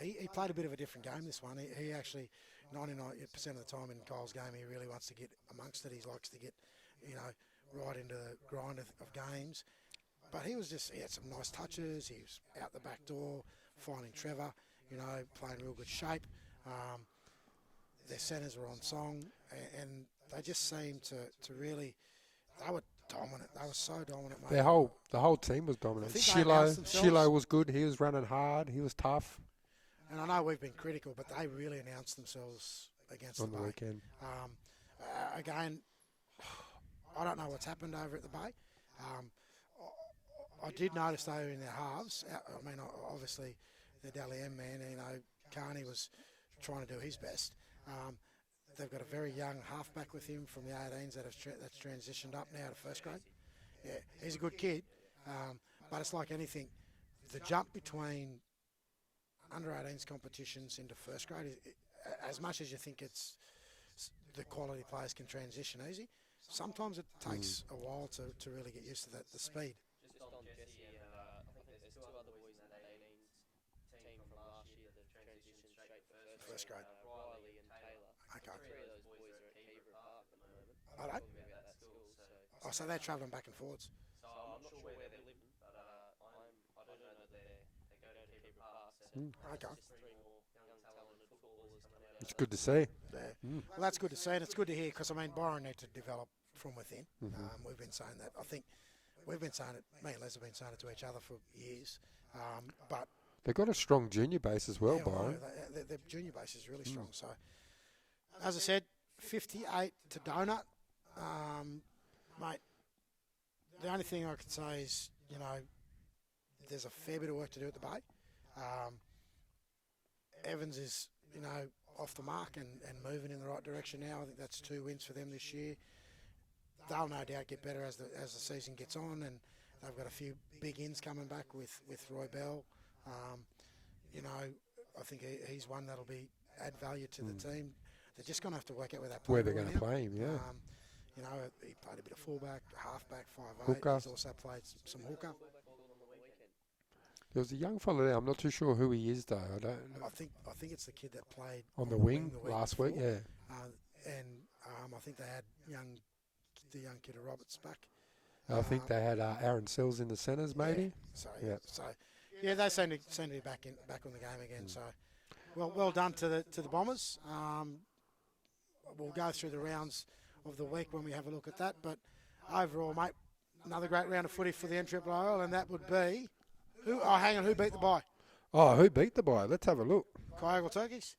he played a bit of a different game this one. He actually, 99% of the time in Kyle's game, he really wants to get amongst it. He likes to get, right into the grind of games. But he had some nice touches. He was out the back door, finding Trevor, playing real good shape. Their centres were on song, and they just seemed to really, they were dominant. They were so dominant, mate. The whole team was dominant. Shilo was good. He was running hard. He was tough. And I know we've been critical, but they really announced themselves against on the the Bay. weekend. Again, I don't know what's happened over at the Bay. I did notice they were in their halves. I mean, obviously, the Dally M man, Carney was trying to do his best. They've got a very young halfback with him from the 18s that's transitioned up now to first grade. Yeah, he's a good kid, but it's like anything. The jump between under 18s competitions into first grade, as much as you think it's the quality players can transition easy, sometimes it takes a while to really get used to the speed. Just on Jesse, I think there's 2 other boys in that 18s team from last year that transitioned straight first grade. Riley and Taylor. Okay. 3 of those boys are at Hebrew Park at the moment. All right. Talking about that school, So they're travelling back and forwards. So I'm not sure where they're living, but I do know that they go to Hebrew Park. So Okay. just 3 more young talented footballers coming out. It's good to see. Yeah. Well, that's good to see, and it's good to hear because, Byron needs to develop from within. We've been saying that. I think we've been saying it, me and Les have been saying it to each other for years. But they've got a strong junior base as well, yeah, Byron. Their junior base is really strong. So, as I said, 58 to Donut. Mate, the only thing I could say is, there's a fair bit of work to do at the Bay. Evans is, off the mark and moving in the right direction now. I think that's 2 wins for them this year. They'll no doubt get better as the season gets on, and they've got a few big ins coming back with Roy Bell. I think he's one that'll add value to the team. They're just going to have to work out where they're going to play him, yeah. He played a bit of fullback, halfback, 5'8". Hooker. He's also played some hooker. There was a young fella there. I'm not too sure who he is, though. I think it's the kid that played on the wing last before. week, yeah. And I think they had the young kid of Roberts back. I think they had Aaron Sells in the centres, maybe. Yeah. So they seem to be back on the game again. So, well done to the Bombers. We'll go through the rounds of the week when we have a look at that. But overall, mate, another great round of footy for the NRRRL, and that would be who beat the bye? Oh, who beat the bye? Let's have a look. Kyogle Turkeys.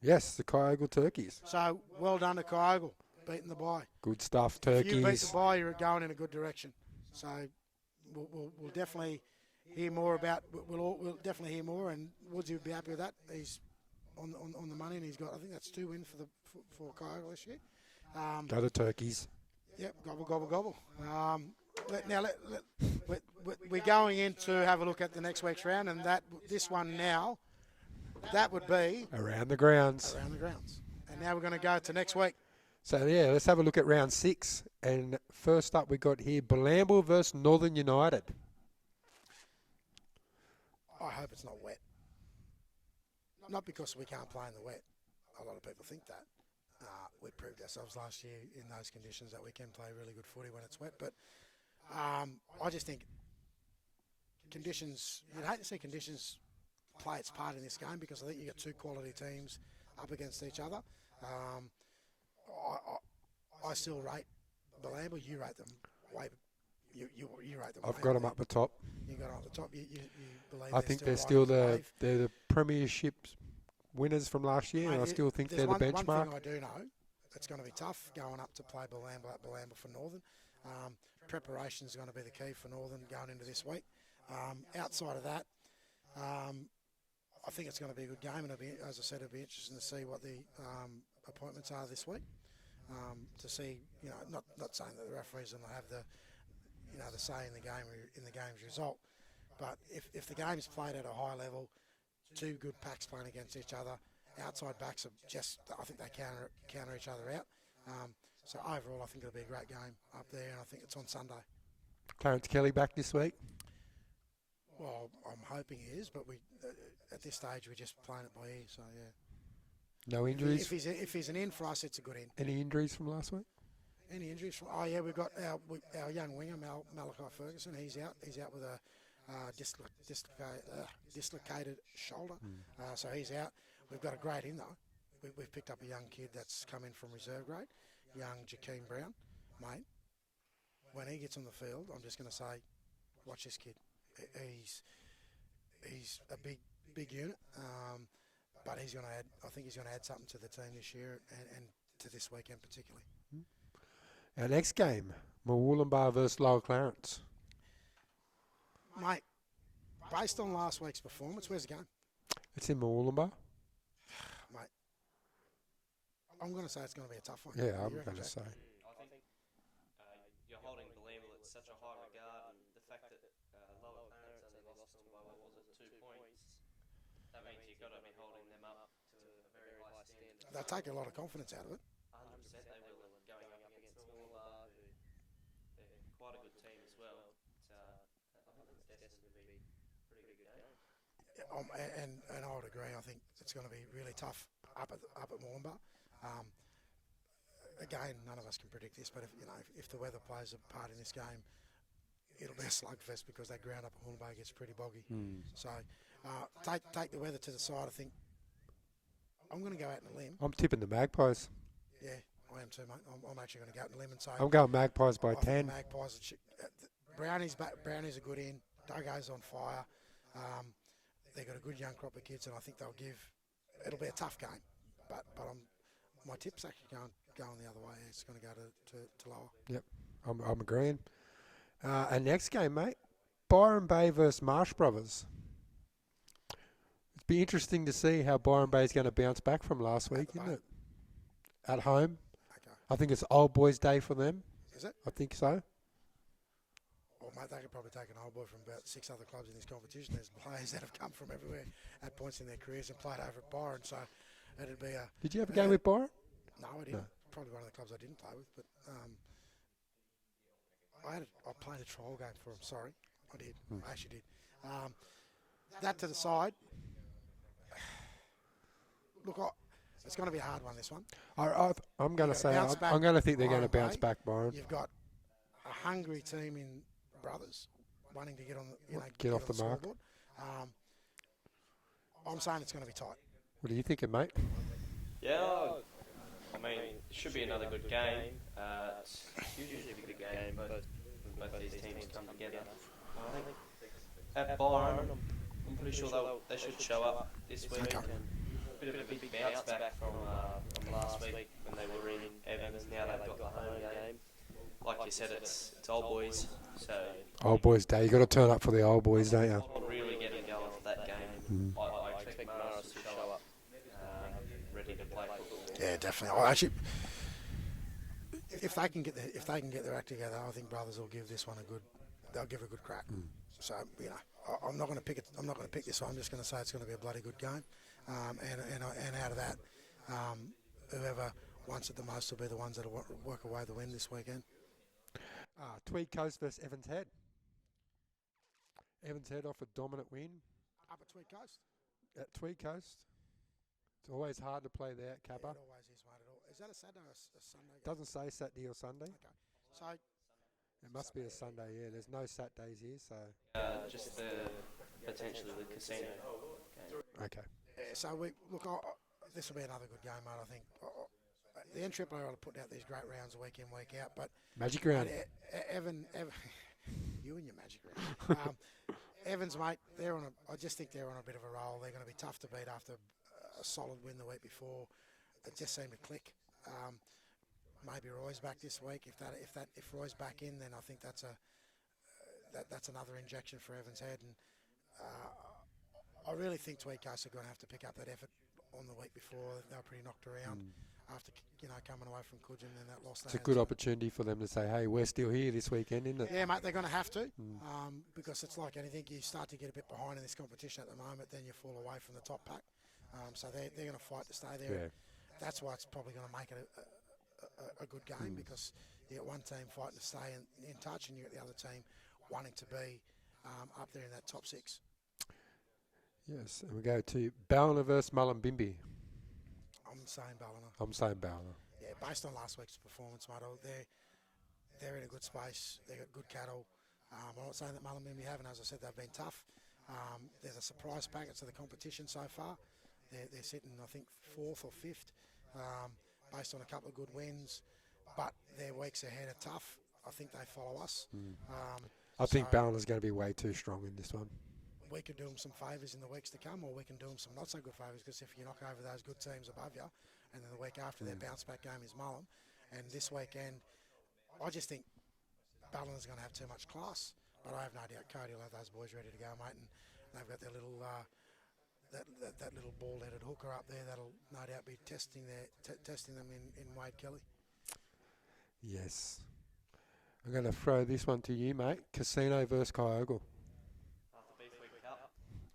Yes, the Kyogle Turkeys. So well done to Kyogle, beating the bye. Good stuff, Turkeys. If you beat the bye, you're going in a good direction. So we'll definitely hear more about. We'll definitely hear more, and Woodsy would be happy with that. He's on the money, and he's got. I think that's 2 wins for Kyogle this year. Go to Turkeys. Yep, gobble gobble gobble. We're going in to have a look at the next week's round, and this one now, that would be Around the grounds. And now we're going to go to next week. So, let's have a look at round 6. And first up, we got here Bilambo versus Northern United. I hope it's not wet. Not because we can't play in the wet. A lot of people think that. We proved ourselves last year in those conditions that we can play really good footy when it's wet. But I just think conditions, you'd hate to see conditions play its part in this game because I think you've got 2 quality teams up against each other. I still rate Bilambo. You rate them way. You rate them. I've got them up the top. You got them up the top. You believe I think they're still they're the premiership winners from last year, and I still think they're the benchmark. One thing I do know, it's going to be tough going up to play Bilambo for Northern. Preparation is going to be the key for Northern going into this week. Outside of that, I think it's going to be a good game, and as I said, it'll be interesting to see what the appointments are this week. To see, not saying that the referees will have the say in the game's result, but if the game's played at a high level, two good packs playing against each other, outside backs are I think they counter each other out. So overall, I think it'll be a great game up there, and I think it's on Sunday. Clarence Kelly back this week? Well, I'm hoping he is, but we at this stage we're just playing it by ear. So yeah. No injuries. If he's an in for us, it's a good in. Any injuries from last week? Any injuries from? Oh yeah, we've got our young winger Malachi Ferguson. He's out. He's out with a dislocated shoulder. So he's out. We've got a great in though. We've picked up a young kid that's come in from reserve grade, young Jakeem Brown, mate. When he gets on the field, I'm just going to say, watch this kid. He's a big unit, but he's going to add. I think he's going to add something to the team this year and to this weekend particularly. Our next game, Murwillumbah versus Lower Clarence. Mate, based on last week's performance, where's the game? It's in Murwillumbah. Mate, I'm going to say it's going to be a tough one. Yeah, I'm going to say. I think you're holding Believable at such a high regard, and the fact that Lower Clarence only lost them by, 2 points, that means you've got to be holding them up to a very high standard. They'll take a lot of confidence out of it. 100% they will, and going up against Murwillumbah, who they're quite a good team as well. I think it's destined to be a pretty good game. And I would agree. I think it's going to be really tough up at Murwillumbah. Again, none of us can predict this, but if the weather plays a part in this game, it'll be a slugfest because that ground up at Murwillumbah gets pretty boggy. So take the weather to the side. I think I'm going to go out on a limb. I'm tipping the Magpies. Yeah, I am too, mate. I'm actually going to go out on a limb and say I'm going Magpies by I 10. think the Magpies. Brownie's are good in. Duggo's on fire. They've got a good young crop of kids, and I think they'll give. It'll be a tough game, but my tip's actually going the other way. It's going to go to lower. Yep, I'm agreeing. Our next game, mate, Byron Bay versus Marsh Brothers. It'd be interesting to see how Byron Bay is going to bounce back from last week, isn't it? At home. Okay. I think it's Old Boys Day for them. Is it? I think so. Well, mate, they could probably take an old boy from about 6 other clubs in this competition. There's players that have come from everywhere at points in their careers and played over at Byron, so it'd be a... Did you have a game with Byron? No, I didn't. No. Probably one of the clubs I didn't play with, but I played a trial game for them. Sorry, I did. I actually did. That to the side. Look, it's going to be a hard one, this one. I'm going to say I'm going to think they're going to bounce back, Byron. You've got a hungry team in Brothers wanting to get on the get off the mark. scoreboard. I'm saying it's going to be tight. What are you thinking, mate? Yeah, I mean, it should be another good game. It's usually a good game, both these teams come together. I think at Byron, I'm pretty sure they should show up this week. Okay. And a bit of a big bounce back from last week when they were in Evans. Now they've got the home game. Like you said, it's old boys. So Old Boys Day. You got to turn up for the Old Boys, don't you? I'm really getting going for that game. I expect Mars to show up ready to play football. Yeah, definitely. Actually, if they can get their act together, I think Brothers will give this one they'll give a good crack. So I'm not going to pick it. I'm not going to pick this one. I'm just going to say it's going to be a bloody good game. And out of that, whoever wants it the most will be the ones that will work away the win this weekend. Tweed Coast versus Evans Head. Evans Head off a dominant win. Up at Tweed Coast? At Tweed Coast. It's always hard to play there at Cabba. It always is, mate. Is that a Saturday or a Sunday game? Doesn't say Saturday or Sunday. Okay. So it must be a Sunday, yeah. There's no Saturdays here, so... Just potentially the casino game. Okay. Yeah, so this will be another good game, mate, I think. The NRRRL are putting out these great rounds week in, week out, but... Magic round. Evan you and your magic round. Evans, mate, I just think they're on a bit of a roll. They're going to be tough to beat after a solid win the week before. It just seemed to click. Maybe Roy's back this week. If Roy's back in, then I think that's that's another injection for Evans' head. And I really think Tweed Coast are going to have to pick up that effort on the week before. They were pretty knocked around after coming away from Coogin and that loss. It's a good opportunity for them to say, hey, we're still here this weekend, isn't it? Yeah, mate, they're going to have to because it's like anything. You start to get a bit behind in this competition at the moment, then you fall away from the top pack. So they're going to fight to stay there. Yeah. That's why it's probably going to make it a good game because you get one team fighting to stay in touch and you get the other team wanting to be up there in that top 6. Yes, and we go to Ballina versus Mullumbimby. I'm saying Ballina. I'm saying Ballina. Yeah, based on last week's performance, mate, they're in a good space. They've got good cattle. I'm not saying that Mullumbimby haven't. As I said, they've been tough. They're the surprise packets of the competition so far. They're sitting, I think, 4th or 5th, based on a couple of good wins. But their weeks ahead are tough. I think they follow us. I think Ballina's going to be way too strong in this one. We can do them some favours in the weeks to come, or we can do them some not so good favours, because if you knock over those good teams above you, and then the week after their bounce back game is Mullum, and this weekend, I just think Ballina's going to have too much class. But I have no doubt Cody will have those boys ready to go, mate, and they've got their little that little ball-headed hooker up there that'll no doubt be testing them in Wade Kelly. Yes. I'm going to throw this one to you, mate. Casino versus Kyogle.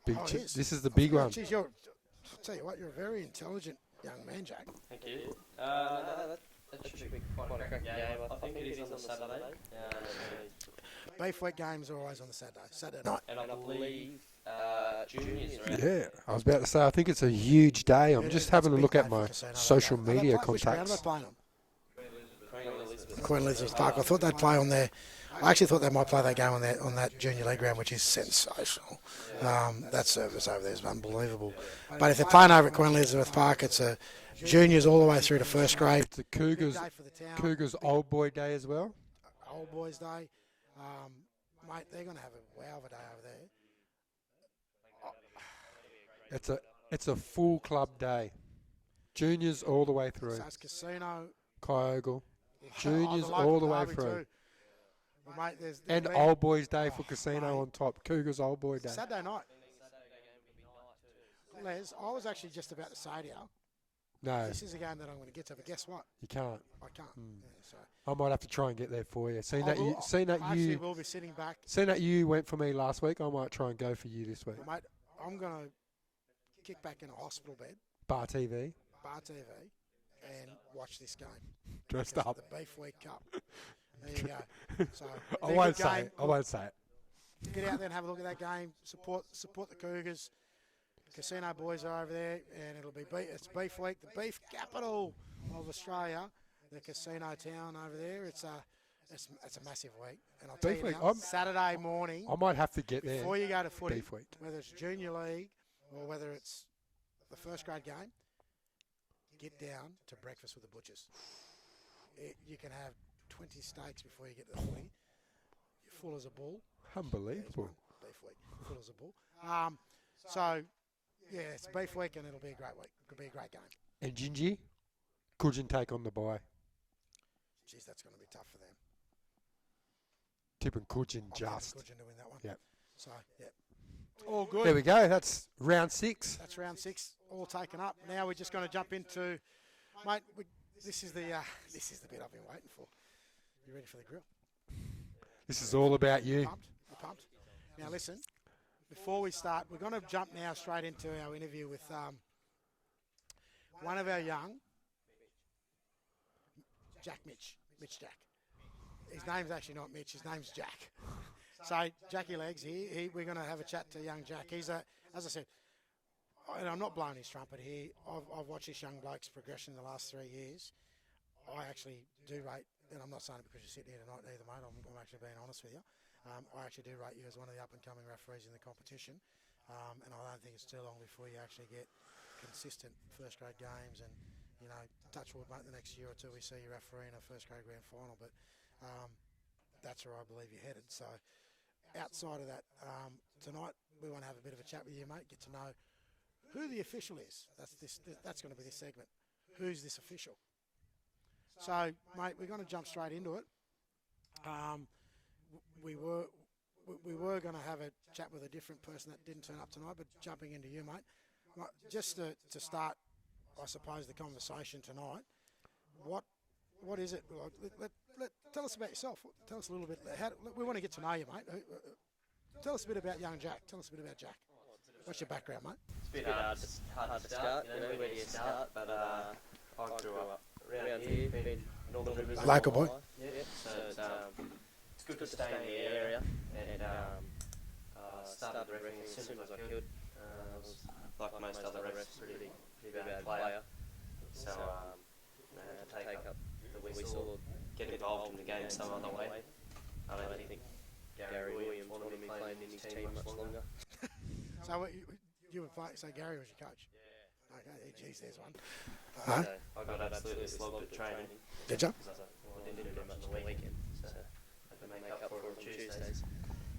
This is the big one. Geez, I'll tell you what, you're a very intelligent young man, Jack. Thank you. That should be quite a cracking game. I think it is on the Saturday. Beef week games are always on the Saturday night. And I believe juniors are out. Yeah, I was about to say, I think it's a huge day. I'm just having a look at my social media contacts. Which ground are they playing on? Queen Elizabeth Park. I thought they'd play on there. I actually thought they might play that game on that junior league ground, which is sensational. That service over there is unbelievable. But if they're playing over at Queen Elizabeth Park, it's a juniors all the way through to first grade. It's the Cougars Old Boy Day as well. Old Boys Day. Mate, they're going to have a wow of a day over there. It's a full club day. Juniors all the way through. So it's Casino. Kyogle. Juniors all the way through. Well, mate, and Old Boys Day for Casino on top. Cougars Old Boy Day. Saturday night. Les, I was actually just about to say to you, no, this is a game that I'm going to get to, but guess what? You can't. I can't. Yeah, so I might have to try and get there for you. I actually will be sitting back. Seeing that you went for me last week, I might try and go for you this week. Well, mate, I'm going to kick back in a hospital bed, Bar TV, and watch this game. Dressed up. The Beef Week Cup. There you go. So I won't say it. I won't say it. Get out there and have a look at that game. Support the Cougars. Casino boys are over there, and it's Beef Week, the beef capital of Australia, the casino town over there. It's a massive week, and I'll tell you now, Saturday morning. I might have to get there before you go to footy, Beef Week. whether it's junior league or whether it's the first grade game. Get down to breakfast with the butchers. You can have 20 steaks before you get to the footy. You're full as a bull. Unbelievable. Beef Week, full as a bull. So. Yeah, it's Beef Week and it'll be a great week. It'll be a great game. And Gingy, Coogin take on the bye. Jeez, that's going to be tough for them. Tipping Coogin just. Coogin to win that one. Yep. So, yeah. All good. There we go. That's round 6. That's round 6. All taken up. Now we're just going to jump into, mate. This is the bit I've been waiting for. You ready for the grill? This is all about you. You're pumped. Now listen. Before we start, we're going to jump now straight into our interview with one of our young, Mitch Jack. His name's actually not Mitch, his name's Jack. So Jackie Legs here, we're going to have a chat to young Jack. He's as I said, and I'm not blowing his trumpet here, I've watched this young bloke's progression in the last 3 years. I actually do rate, and I'm not saying it because you're sitting here tonight either, mate, I'm actually being honest with you. I actually do rate you as one of the up-and-coming referees in the competition, and I don't think it's too long before you actually get consistent first-grade games and, touch wood, mate, the next year or two we see you refereeing a first-grade grand final, but that's where I believe you're headed. So outside of that, tonight we want to have a bit of a chat with you, mate, get to know who the official is. That's going to be this segment. Who's this official? So, mate, we're going to jump straight into it. we were going to have a chat with a different person that didn't turn up tonight, but jumping into you, mate, just to start, I suppose, the conversation tonight, what is it? Tell us about yourself. Tell us a little bit. We want to get to know you, mate. Tell us a bit about young Jack. Tell us a bit about Jack. What's your background, mate? It's a bit hard to start, where do you start? But I grew up around here, been Northern Rivers. Local boy. Yeah, so it's good to stay in the area, and started refereeing as soon as I could. I was, like most other refs, pretty bad player. So take up the whistle or get involved in the game some other way. I don't think Gary Williams wanted me playing in his team much longer. So you were playing, so Gary was your coach? Yeah. Okay, geez, there's one. I got absolutely slogged at training. Did you? I didn't do much on the weekend, so I could make up for it on Tuesdays.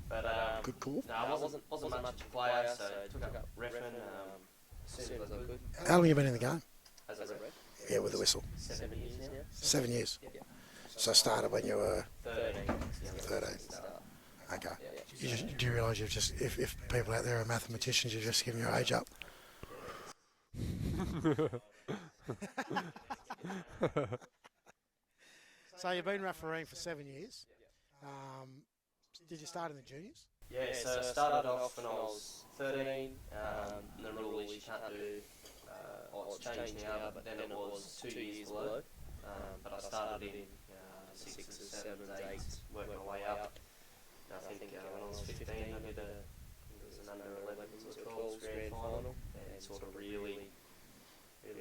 But good call. No, I wasn't much a player, so I took up reffing as soon as I could. How long have you been in the game? As a ref? Yeah, with the whistle. 7 years now. 7 years? Yeah. So started when you were 13. 13. Okay. Do you realise you've just, if people out there are mathematicians, you've just given your age up? So you've been refereeing for 7 years. Did you start in the juniors? Yeah, so I started off when I was 13. The rule is you can't do, it's changed now, but then it was 2 years below. But I started in 6s, 7s, 8s, working my way up. And I think when I was 15, I did it was an under 11s or 12s grand final, and sort of really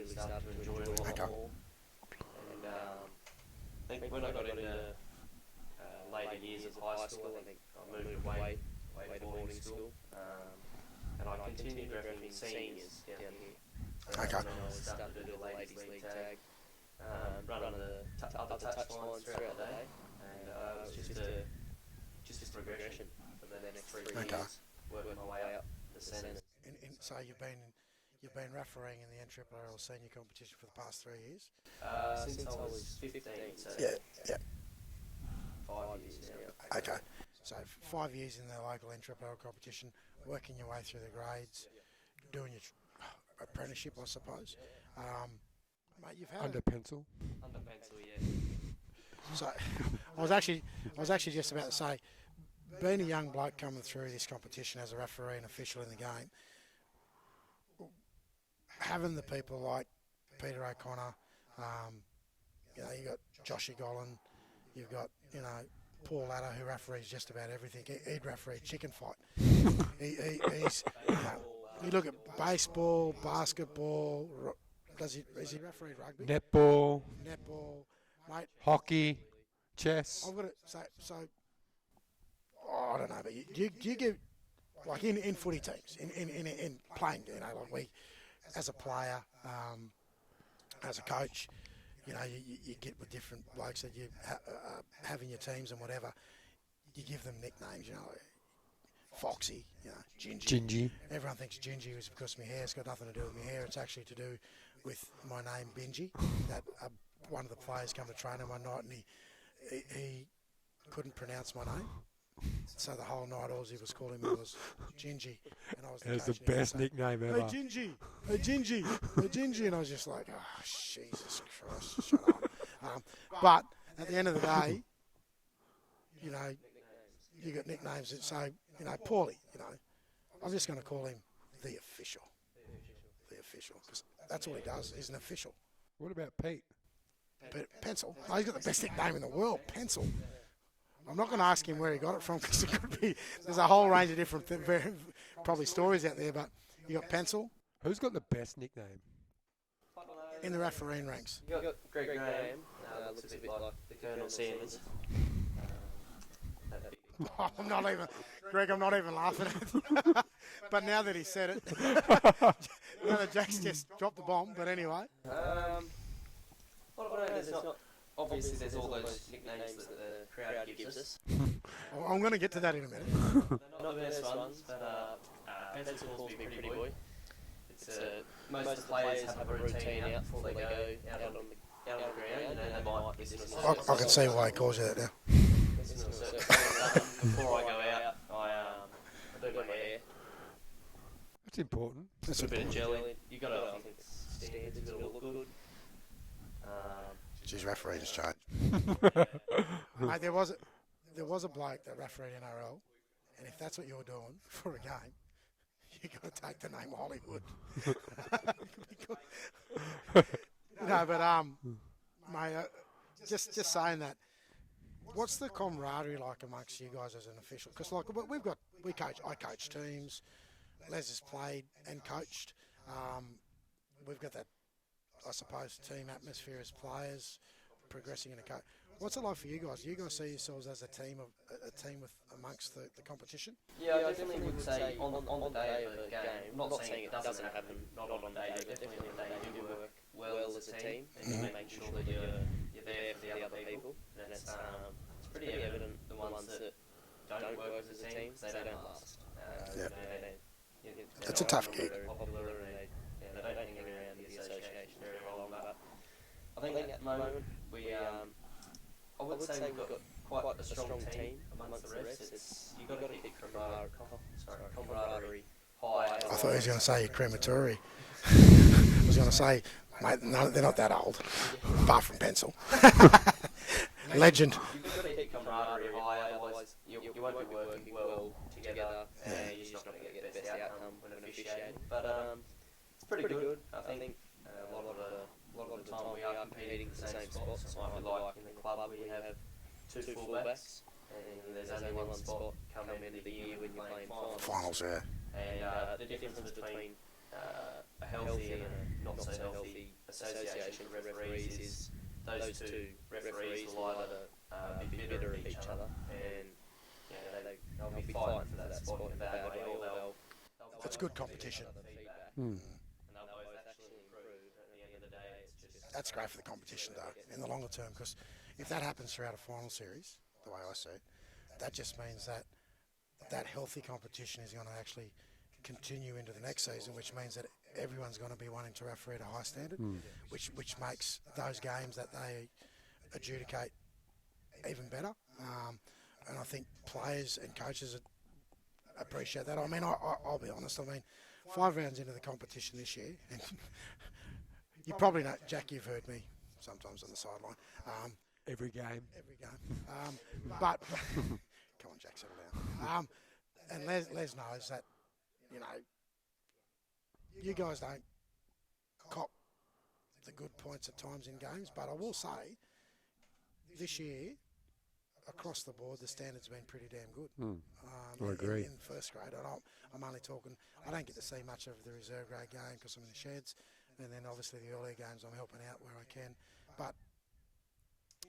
started to enjoy it a lot more. And I think when I got into later years of high school, I think I moved away to boarding school, and I continued refereeing seniors down here. Okay. And I started to do the ladies league tag, running the other touch lines throughout the day, and it was just a progression for the next 3 years, working my way up the centres. So you've been refereeing in the NRRRL senior competition for the past 3 years? Since I was 15, so Yeah. 5 years now. Okay. So 5 years in the local NRRRL competition, working your way through the grades, doing your apprenticeship, I suppose. Mate, you've had Under pencil. Under pencil, yeah. So I was actually just about to say, being a young bloke coming through this competition as a referee and official in the game, having the people like Peter O'Connor, you got Joshy Gollan, you've got Paul Latter, who referees just about everything. He'd referee chicken fight. He's you look at baseball, basketball. Is he referee rugby? Netball, Mate. hockey, chess. I've got to say, so I don't know, but do you give, like in footy teams, in playing, like we, as a player, as a coach, you get with different blokes that you have in your teams and whatever. You give them nicknames, Foxy, Gingy. Everyone thinks Gingy is because my hair's got nothing to do with my hair. It's actually to do with my name, Benji. That one of the players come to train him one night and he couldn't pronounce my name. So the whole night all he was calling me was Gingy. And I was That's the best nickname ever. Hey Gingy. And I was just like, oh, Jesus Christ, shut up. But at the end of the day, you got nicknames that say, Paulie, I'm just going to call him the official. The official, because that's all he does, he's an official. What about Pete? Pencil. Oh, he's got the best nickname in the world, Pencil. I'm not going to ask him where he got it from, because it could be, there's a whole range of different, probably stories out there, but you got Pencil. Who's got the best nickname? In the refereeing ranks. You got Greg Graham, looks a bit like the Colonel Sanders. I'm not even laughing at it. But now that he said it, now that Jack's just dropped the bomb, but anyway. Obviously there's all those nicknames that the crowd gives us. I'm going to get to that in a minute. They're not the best ones, but Pencil calls me Pretty Boy. It's, most of the players have a routine out before they go out on the ground, they might listen to I can see why he calls you that now. before I go out, It's important. That's Put a bit of important. gel in. You got to, I think, standards. You got to look good. Geez, referees changed. Mate, there was a bloke that refereed NRL, and if that's what you're doing for a game, you got to take the name Hollywood. No, but mate, just saying that. What's the camaraderie like amongst you guys as an official? Because like I coach teams. Les has played and coached. We've got that, I suppose, team atmosphere as players, progressing in a coach. What's it like for you guys? Do you guys see yourselves as a team with amongst the competition? Yeah, I definitely would say on the day of a game, I'm not saying it doesn't happen, not on the day, but definitely on the day you do work well as a team and you make sure that you're there for the other people. And it's pretty evident the ones that don't work as a team, they don't last. Yeah. It's a tough gig. Popular and they don't hang around the association very long. But I think at the moment I would say we've got quite a strong team amongst the rest. You've got to keep camaraderie high. I thought he was going to say crematory. I was going to say, mate, no, they're not that old, apart from pencil. Legend. You've got to keep camaraderie high, otherwise you won't be working well together and you're just not going to get the best outcome when officiating. But it's pretty good. I think a lot of the time we are competing the same spots. It might be like in the club where you have two fullbacks and there's only one spot come end of the year when you're playing finals. Finals, yeah. And the difference between a healthy and a not so healthy association of referees is those two referees will either be bitter at each other and they'll be fighting for that spot in a bad way, or they'll It's good competition. and they'll both actually improve. At the end of the day, it's just That's great for the competition, though, in the longer term, because if that happens throughout a final series, the way I see it, that just means that healthy competition is going to actually continue into the next season, which means that everyone's going to be wanting to referee at a high standard, which makes those games that they adjudicate even better. And I think players and coaches appreciate that. I mean, I'll be honest. I mean, 5 rounds into the competition this year, and you probably know, Jack, you've heard me sometimes on the sideline. Every game. But come on, Jack, settle down. And Les knows that, you know, you guys don't cop the good points at times in games, but I will say this year, across the board, the standard's been pretty damn good. I agree. In first grade, and I'm only talking, I don't get to see much of the reserve grade game because I'm in the sheds, and then obviously the earlier games I'm helping out where I can. But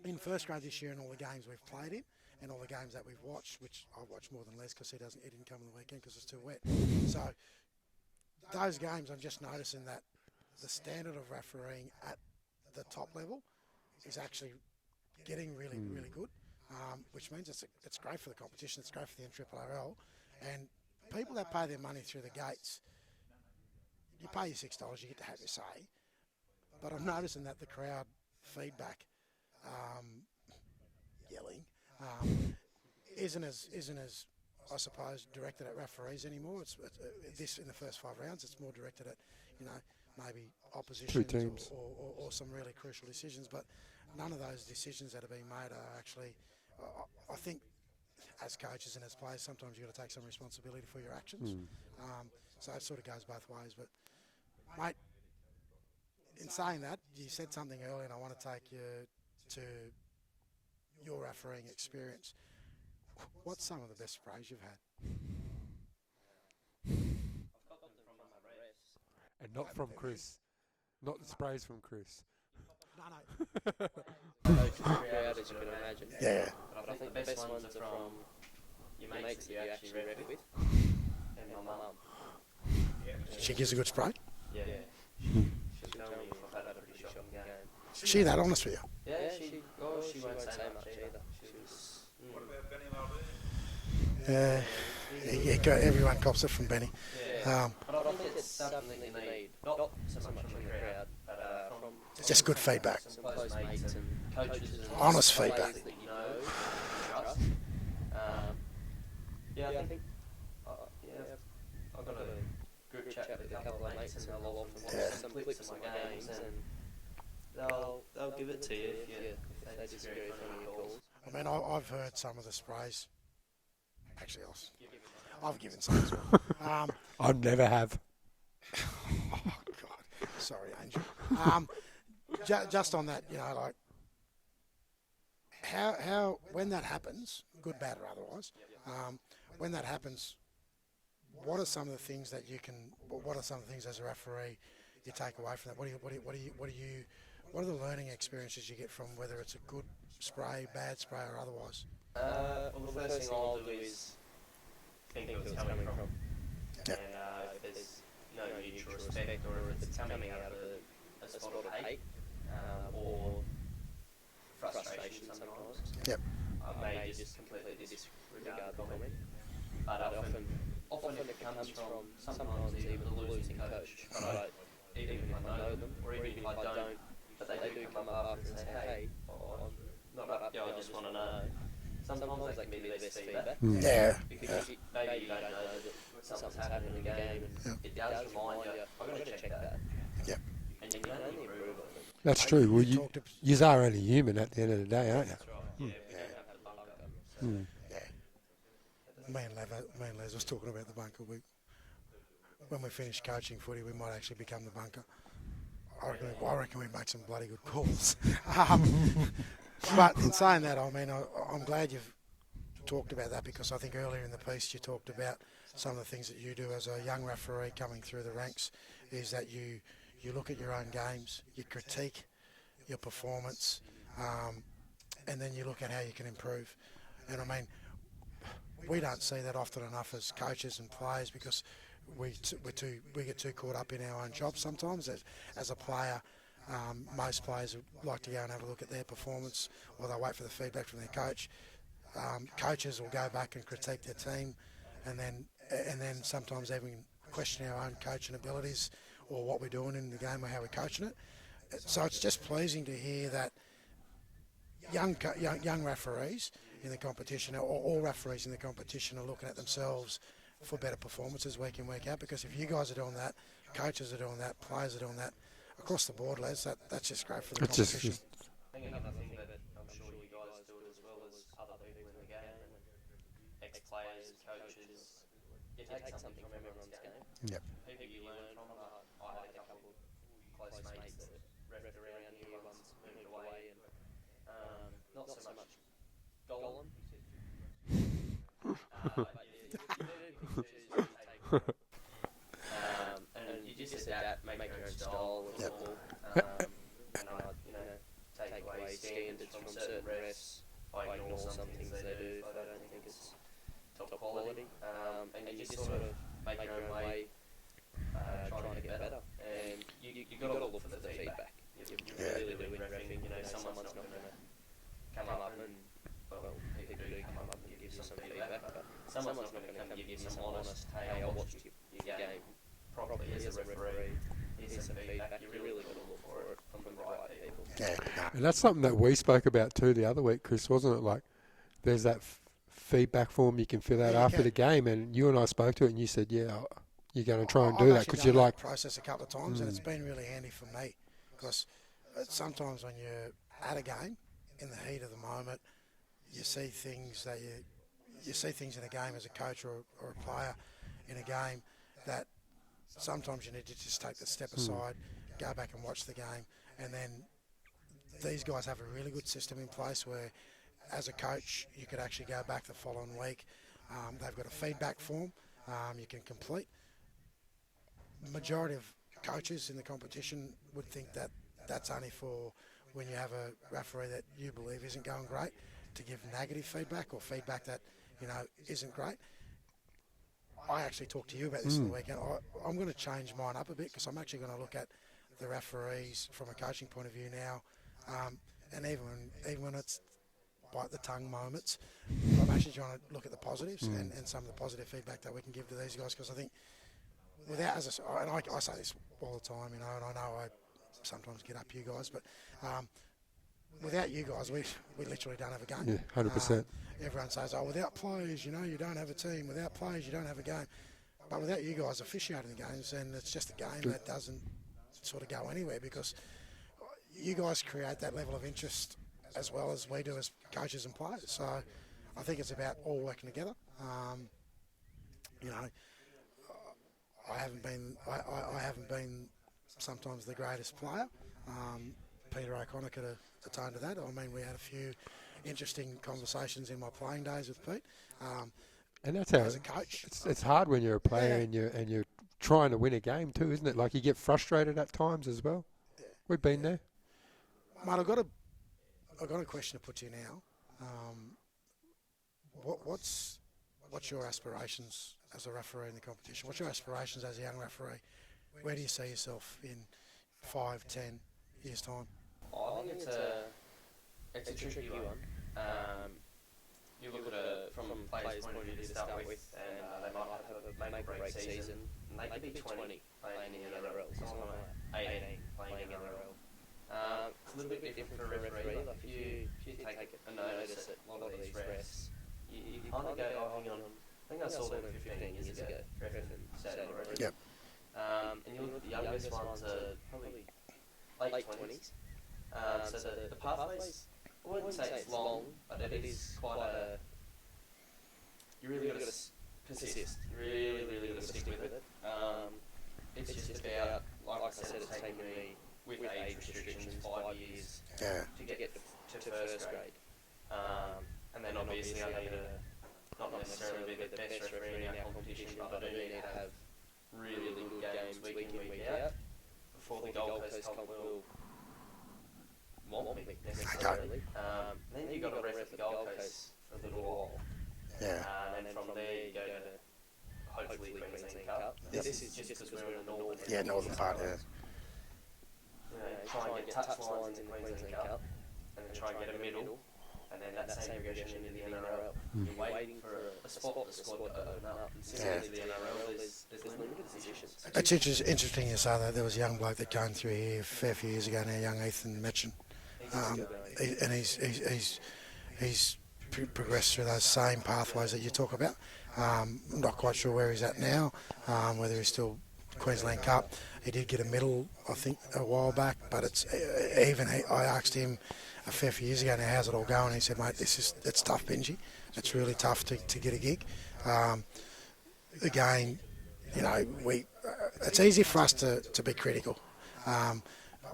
in first grade this year and all the games we've played in, and all the games that we've watched, which I've watched more than Les because he didn't come on the weekend because it's too wet. So those games, I'm just noticing that the standard of refereeing at the top level is actually getting really, really good, which means it's great for the competition, it's great for the NRRRL, and people that pay their money through the gates, you pay your $6, you get to have your say, but I'm noticing that the crowd feedback, yelling, isn't as I suppose directed at referees anymore. It's this in the first 5 rounds. It's more directed at, you know, maybe opposition or some really crucial decisions. But none of those decisions that are being made are actually. I think as coaches and as players, sometimes you've got to take some responsibility for your actions. So it sort of goes both ways. But mate, in saying that, you said something earlier, and I want to take you to your refereeing experience. What's some of the best sprays you've had? I've got them from my refs. And not from Chris. Not the sprays from Chris. No. Crowd, as you can imagine. Yeah. But I think the best ones are from your mates that you actually ref with, and my mum. She gives a good spray. Yeah. She'll tell me if I've had a pretty shocking game. Is she that honest with you? Yeah, she won't say much either. She was. What about Benny Muldoon? Everyone cops it from Benny. Yeah. But I think it's something that you need, not so much from the crowd, but from Just good feedback. some close mates and coaches and Honest players feedback. that you know, trust. I think I've got a group chat with a couple of mates, and they'll often watch some clips of my games, and they'll give it to you if they disagree with any of your calls. I mean, I've heard some of the sprays. Actually, I've given some as well. I never have. Oh, God. Sorry, Angel. Just on that, like, how when that happens, good, bad, or otherwise, when that happens, what are some of the things that what are some of the things as a referee you take away from that? What are the learning experiences you get from whether it's a good spray, bad spray, or otherwise? Well, the first thing I'll do is think who it's coming from. Yep. And if there's no mutual respect, or if it's coming out of a spot of hate or frustration sometimes, Yep. I may just completely disregard the comment. But often it comes from sometimes even a losing coach. But even if I know them, or even if I don't, but they do come up and say, hey, I'm not up here, I just want to know. Sometimes that can be the best feedback. Yeah. Because maybe you don't know that something's happened in the game, and it does remind you, I've got to check that. Yep. And you can only improve on it. That's true. Well, you are only human at the end of the day, aren't you? That's right. Yeah, we don't have the bunker. So Yeah. Me and Les was talking about the bunker. When we finish coaching footy, we might actually become the bunker. I reckon we make some bloody good calls. But in saying that, I mean, I'm glad you've talked about that, because I think earlier in the piece you talked about some of the things that you do as a young referee coming through the ranks, is that you look at your own games, you critique your performance, and then you look at how you can improve. And I mean, we don't see that often enough as coaches and players, because we get too caught up in our own jobs sometimes. As a player, most players like to go and have a look at their performance, or they'll wait for the feedback from their coach. Coaches will go back and critique their team, and then sometimes even question our own coaching abilities, or what we're doing in the game, or how we're coaching it. So it's just pleasing to hear that young referees in the competition, or all referees in the competition, are looking at themselves for better performances week in, week out. Because if you guys are doing that, coaches are doing that, players are doing that, across the board, Les, that's just great for the competition. I think another thing that I'm sure you guys do it as well as other people in the game, and ex-players and coaches, you take something from everyone's game. Yep. People you learn from. I had a couple of close mates that refereed around here, one's moved away, and not so much Golan. But you do choose to take from it. And you just adapt, make your own style of football. And take away standards from certain refs. I ignore some things they do if I don't think it's top quality. And you just sort of make your own way, trying to get better. And you've got to look for the feedback. You really do in refereeing. Someone's not going to come up and, well, people do come up and give you some feedback, but someone's not going to come and give you some honest, hey, I watched your game properly as a referee, here's some feedback. You really got to look for it from the right people. Yeah. And that's something that we spoke about too the other week, Chris, wasn't it? Like, there's that feedback form you can fill out after the game, and you and I spoke to it, and you said, yeah, you're going to try and do that because you like process a couple of times, and it's been really handy for me, because sometimes when you're at a game in the heat of the moment, you see things that you see things in a game as a coach or a player in a game that sometimes you need to just take the step aside, go back and watch the game, and then these guys have a really good system in place where, as a coach, you could actually go back the following week. They've got a feedback form you can complete. The majority of coaches in the competition would think that that's only for when you have a referee that you believe isn't going great, to give negative feedback or feedback that isn't great. I actually talked to you about this on the weekend. I'm going to change mine up a bit, because I'm actually going to look at the referees from a coaching point of view now, and even when it's bite the tongue moments, I'm actually trying to look at the positives and some of the positive feedback that we can give to these guys, because I think without, and I say this all the time, and I know I sometimes get up you guys, but without you guys, we literally don't have a game. Yeah, 100%. Everyone says, without players, you don't have a team. Without players, you don't have a game. But without you guys officiating the games, then it's just a game that doesn't sort of go anywhere, because you guys create that level of interest as well as we do as coaches and players. So I think it's about all working together. You know, I haven't been sometimes the greatest player. Peter O'Connor could atone to that. I mean, we had a few interesting conversations in my playing days with Pete. And that's how as a coach, it's hard when you're a player and you're trying to win a game too, isn't it? Like you get frustrated at times as well. Yeah. We've been there. Mate, I've got a question to put to you now. What's your aspirations as a referee in the competition? What's your aspirations as a young referee? Where do you see yourself in 5, 10 years' time? I think it's a tricky one. You look at it from a player's point of view to start with, and they might have a make or break season, and they could be 20 playing in the NRRRL, someone like 18 playing in the NRRRL. It's a little bit different for a referee. Like if you take a notice at a lot of these refs, you kind of go, oh, hang on, I think I saw them 15 years ago, ref in Saturday already. Yep. And you look at the youngest ones are probably late 20s. So the pathways, I wouldn't say it's long, but it is quite a... You really got to persist. You really got to stick with it. It's just about, like I said, it's taken me, with age restrictions, 5 years to get to first grade. And then obviously I need to not necessarily be the best referee in our competition, but I do need to have really good games week in, week out before the Gold Coast Comp will want me necessarily. Then you've got to ref at the Gold Coast for a little while. Yeah. And then from there you go to hopefully Queensland Cup. This is just because we're in the northern northern part, yeah. You know, try and get touch lines in the Queensland Cup, and then try and get a middle, and then that same progression into the NRRRL. You're waiting for a spot for the squad to open up. And similar to the NRRRL, there's limited positions. It's interesting you say that. There was a young bloke that came through here a fair few years ago now, young Ethan Metchin. And he's progressed through those same pathways that you talk about. I'm not quite sure where he's at now, whether he's still Queensland Cup. He did get a medal, I think, a while back, but I asked him a fair few years ago now, how's it all going? He said, mate, it's tough, Benji. It's really tough to get a gig. Again, you know, it's easy for us to be critical.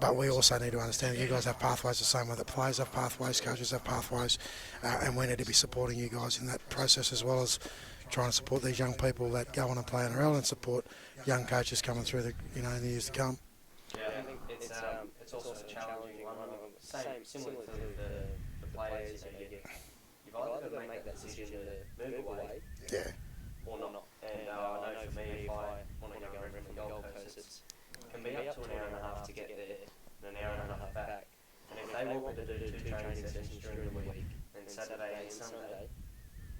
But we also need to understand that you guys have pathways the same way that players have pathways, coaches have pathways, and we need to be supporting you guys in that process, as well as trying to support these young people that go on and play NRL, and support young coaches coming through in the years to come. Yeah, I think it's also a challenging one. Similar to the players, you've either got to make that decision to move away, or not. And I know for me, if I want to go and ref from the Gold Coast, it can be up to an hour and a half to get there, and an hour and a half back. And if they want me to do 2 training sessions during the week, then Saturday and Sunday,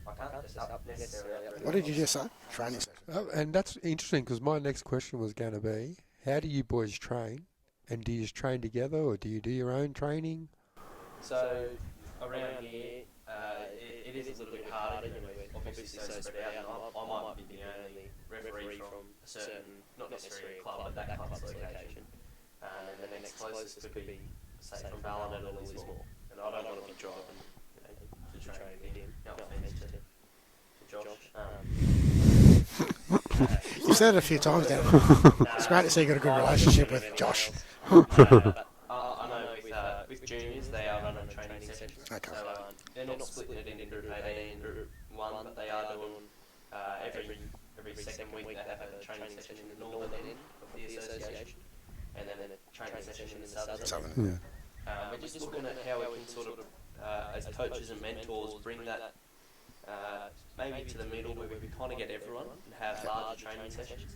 I can't just up necessarily. What did you just say? Training session. And that's interesting, because my next question was going to be, how do you boys train? And do you just train together, or do you do your own training? So around here, it is a little bit harder. We're obviously so spread out, and I might be the only referee from a certain, not necessarily a club, but that club's location. And the next closest could be, say, from Ballina or Lismore. And I don't want to be driving to train with him. No offence to Josh. You've said it a few times now. It's great to see you got a good relationship with Josh. But I know with juniors, they are running training sessions. Okay. So they're not splitting it into Group 18 and Group 1, but they are doing every second week they have a training session in the northern end of the association, and then a training session in the southern. We're just looking at how we can sort of, as coaches and mentors, bring that maybe to the middle, where we kind of get everyone and have larger training sessions.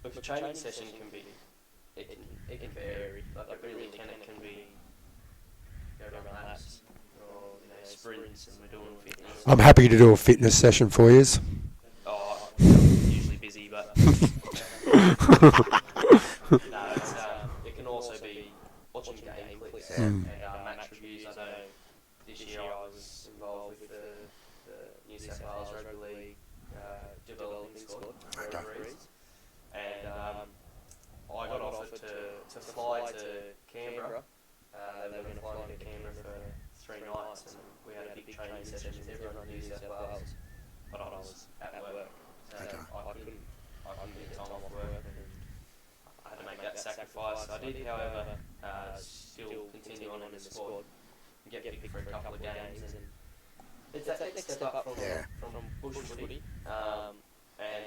But the training session can be, it can vary, like it really can. It can be go run laps or sprints, and we're doing fitness. I'm happy to do a fitness session for you. Oh, I'm usually busy, but no, it can also be watching game clips and match reviews. I know this year I was involved with the New South Wales Rugby League developing squad for Okay. referees, and I got offered to fly to Canberra. They were going to fly me to Canberra for 3 nights, and we had a big training session with everyone in New South Wales. But I was at work, so Okay. I couldn't get time off work, and I had to make that sacrifice. I did, however, still continue on in the squad and get picked for a couple of games, and it's that next step up from bush footy, and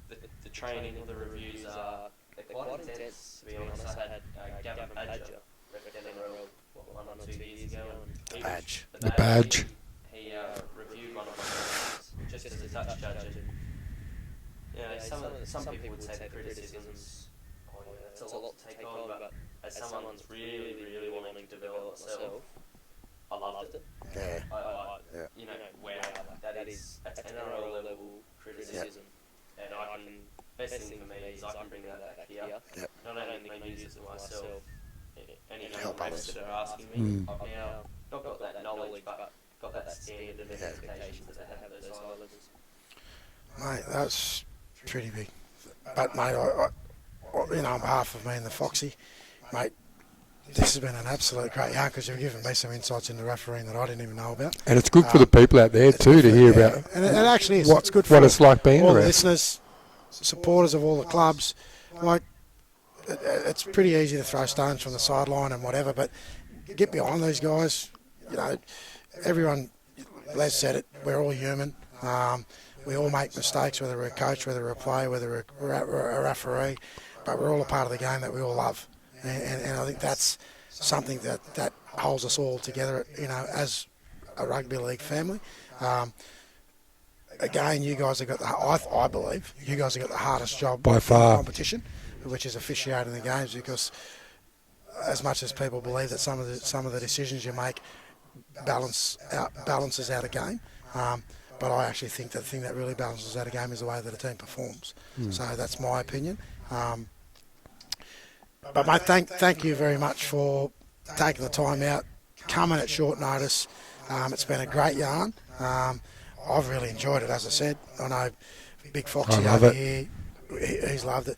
the training, the reviews are they're quite intense, to be honest. I had Gavin Badger, ref NRRRL, 1 or 2 years ago, and The badge. He reviewed one of my games just as a touch judge, and some people would say the criticisms, that's a lot to take on, but as someone that's really wanting to develop myself, I loved it. Yeah. Wow, that's NRL level criticism, and best thing for me is I can bring that back here. Yep. Not only can I use it to myself, any young Help refs others. that are asking me, I've now not got that knowledge, but got that standard and expectations that they have at those high levels. Mate, that's pretty big. But, mate, I, on behalf of me and the Foxy, mate, this has been an absolute great yarn because you've given me some insights into refereeing that I didn't even know about. And it's good for the people out there too to hear about And it actually is. what, It's good for what it's like being all a the ref. listeners, supporters of all the clubs. Like, it's pretty easy to throw stones from the sideline and whatever, but get behind these guys. Everyone, Les said it, we're all human. We all make mistakes, whether we're a coach, whether we're a player, whether we're a referee, but we're all a part of the game that we all love. And I think that's something that holds us all together, as a rugby league family. Again, you guys have got I believe you guys have got the hardest job By in far. the competition, which is officiating the games, because as much as people believe that some of the decisions you make balances out a game, but I actually think that the thing that really balances out a game is the way that a team performs. So that's my opinion. But mate, thank you very much for taking the time out, coming at short notice. It's been a great yarn. I've really enjoyed it, as I said. I know Big Foxy I love over it. here, he's loved it.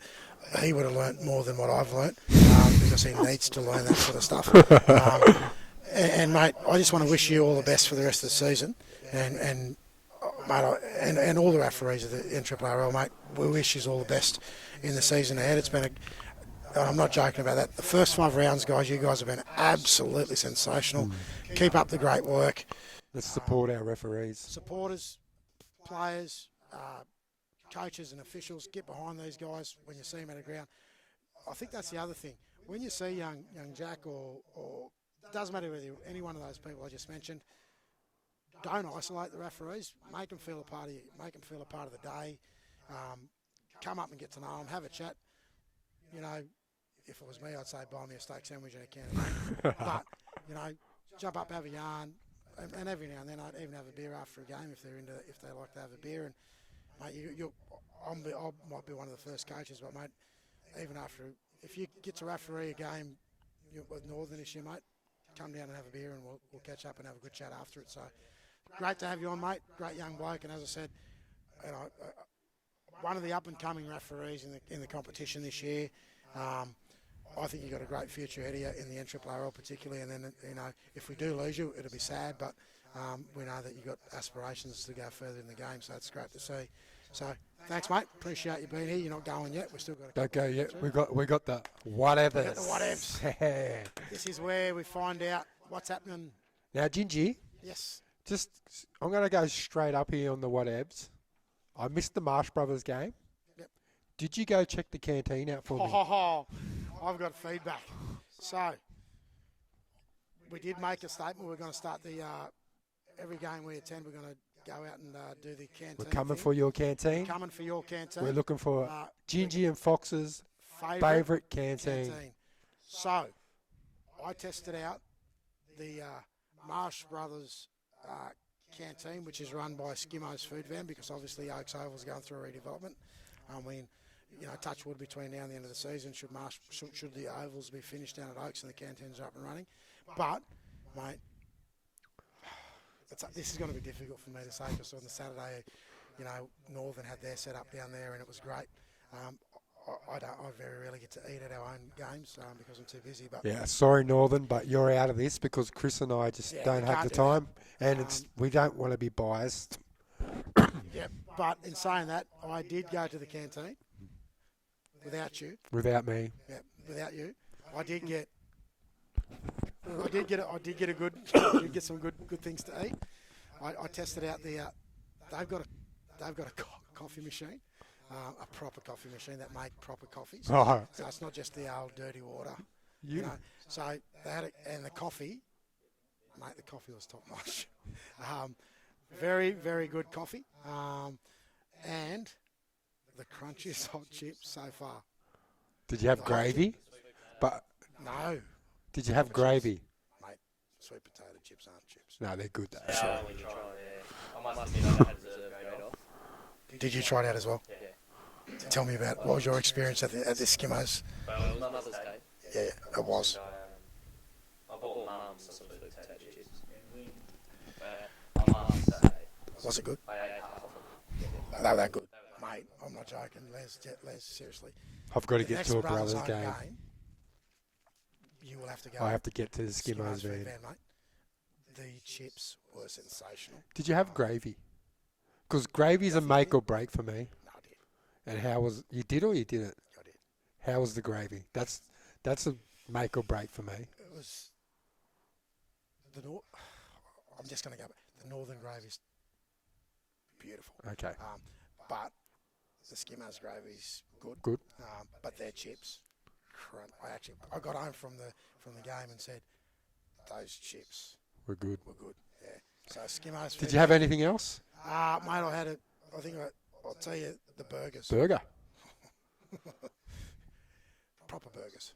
He would have learnt more than what I've learnt, because he needs to learn that sort of stuff. And mate, I just want to wish you all the best for the rest of the season, and mate, and all the referees of the NRRRL, mate. We wish you all the best in the season ahead. It's been I'm not joking about that. The first 5 rounds, guys, you guys have been absolutely sensational. Keep up the great work. Let's support our referees. Supporters, players, coaches and officials, get behind these guys when you see them at a ground. I think that's the other thing. When you see young Jack or it doesn't matter whether you're any one of those people I just mentioned, don't isolate the referees. Make them feel a part of you. Make them feel a part of the day. Come up and get to know them. Have a chat. If it was me, I'd say buy me a steak sandwich and a can of Coke. But jump up, have a yarn, and every now and then I'd even have a beer after a game if they like to have a beer. And mate, I might be one of the first coaches, but mate, even if you get to referee a game with Northern issue, mate, come down and have a beer and we'll catch up and have a good chat after it. So great to have you on, mate. Great young bloke, and as I said, one of the up and coming referees in the competition this year. I think you've got a great future ahead of you in the NRRRL particularly, and then if we do lose you, it'll be sad, but we know that you've got aspirations to go further in the game, so it's great to see. So thanks, mate. Appreciate you being here. You're not going yet. We've still got. Don't go yet. We got the whatever. We got the whatevs. This is where we find out what's happening. Now, Gingy, Yes. I'm going to go straight up here on the whatevs. I missed the Marsh Brothers game. Yep. Did you go check the canteen out for me? I've got feedback. So we did make a statement. We're going to start every game we attend. We're going to go out and do the canteen. We're coming thing. for your canteen. Coming for your canteen. We're looking for Gingy and Fox's favourite canteen. So I tested out the Marsh Brothers canteen, which is run by Skimmo's Food Van, because obviously Oaks Oval is going through a redevelopment. Touch wood between now and the end of the season. Should the ovals be finished down at Oaks and the canteens are up and running? But, mate, this is going to be difficult for me to say, because on the Saturday Northern had their setup down there, and it was great. I very rarely get to eat at our own games because I'm too busy. But Yeah, sorry, Northern, but you're out of this because Chris and I just Yeah, don't we have can't the do that. time, and we don't want to be biased. yeah. But in saying that, I did go to the canteen without you. Without me. Yeah, without you, I did get some good things to eat. I tested out the. They've got a coffee machine, a proper coffee machine that make proper coffees. Oh, So it's not just the old dirty water. you. So they had it, and the coffee, mate, the coffee was top notch. Very, very good coffee. And the crunchiest hot chips so far. Did you have gravy? But No, did you have gravy? mate, sweet potato chips aren't chips. No, they're good though. I only tried I must admit I had reserve grade off. Did you try it out as well? Yeah. Tell me about what was your experience at the Skimmos? Well, it was Mother's Day. Yeah, it was. And, I bought Mum some sweet potato chips. But I must say, Was it good? I ate half of them. They were that good. Mate, I'm not joking. Les, seriously. I've got to The get next to a Brothers brother's home game. You will have to go. I have to get to the Skimmos Skimmos food van. van, mate. The chips were sensational. Did you have gravy? Because gravy's a make or break for me. No, I did. And how was you did or you didn't? I did. How was the gravy? That's a make or break for me. It was I'm just going to go. The Northern gravy's beautiful. Okay. But the Skimmers gravy's good. Good. But their chips, I got home from the game and said those chips We're good. were good. Yeah. So Skimmers. Did you have anything else? Mate, I had it. I think I'll tell you the burgers. Burger. Proper burgers.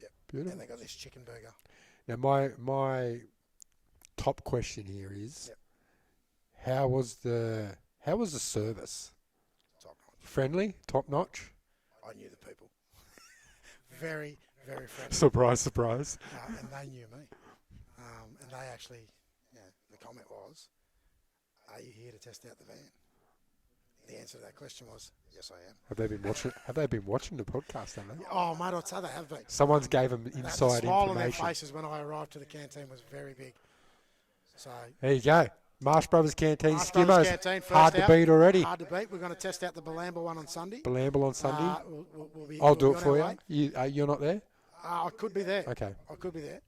Yep. Beautiful. And they got this chicken burger. Now my top question here is, Yep. how was the service? Top notch. Friendly, top notch. I knew the people. Very, very friendly. Surprise, surprise. And they knew me. And they actually, the comment was, "Are you here to test out the van?" The answer to that question was, "Yes, I am." Have they been watching the podcast? Have they? Oh, mate, I'd say they have been. Someone's gave them The inside smile on their information. faces when I arrived to the canteen was very big. So, There you go. Marsh Brothers Canteen Marsh Brothers Skimmos. Canteen, first Hard to out. beat already. Hard to beat. We're going to test out the Balamba one on Sunday. Belamble on Sunday. We'll be, I'll we'll do be it on for our you. way. You're not there? I could be there. Okay. I could be there.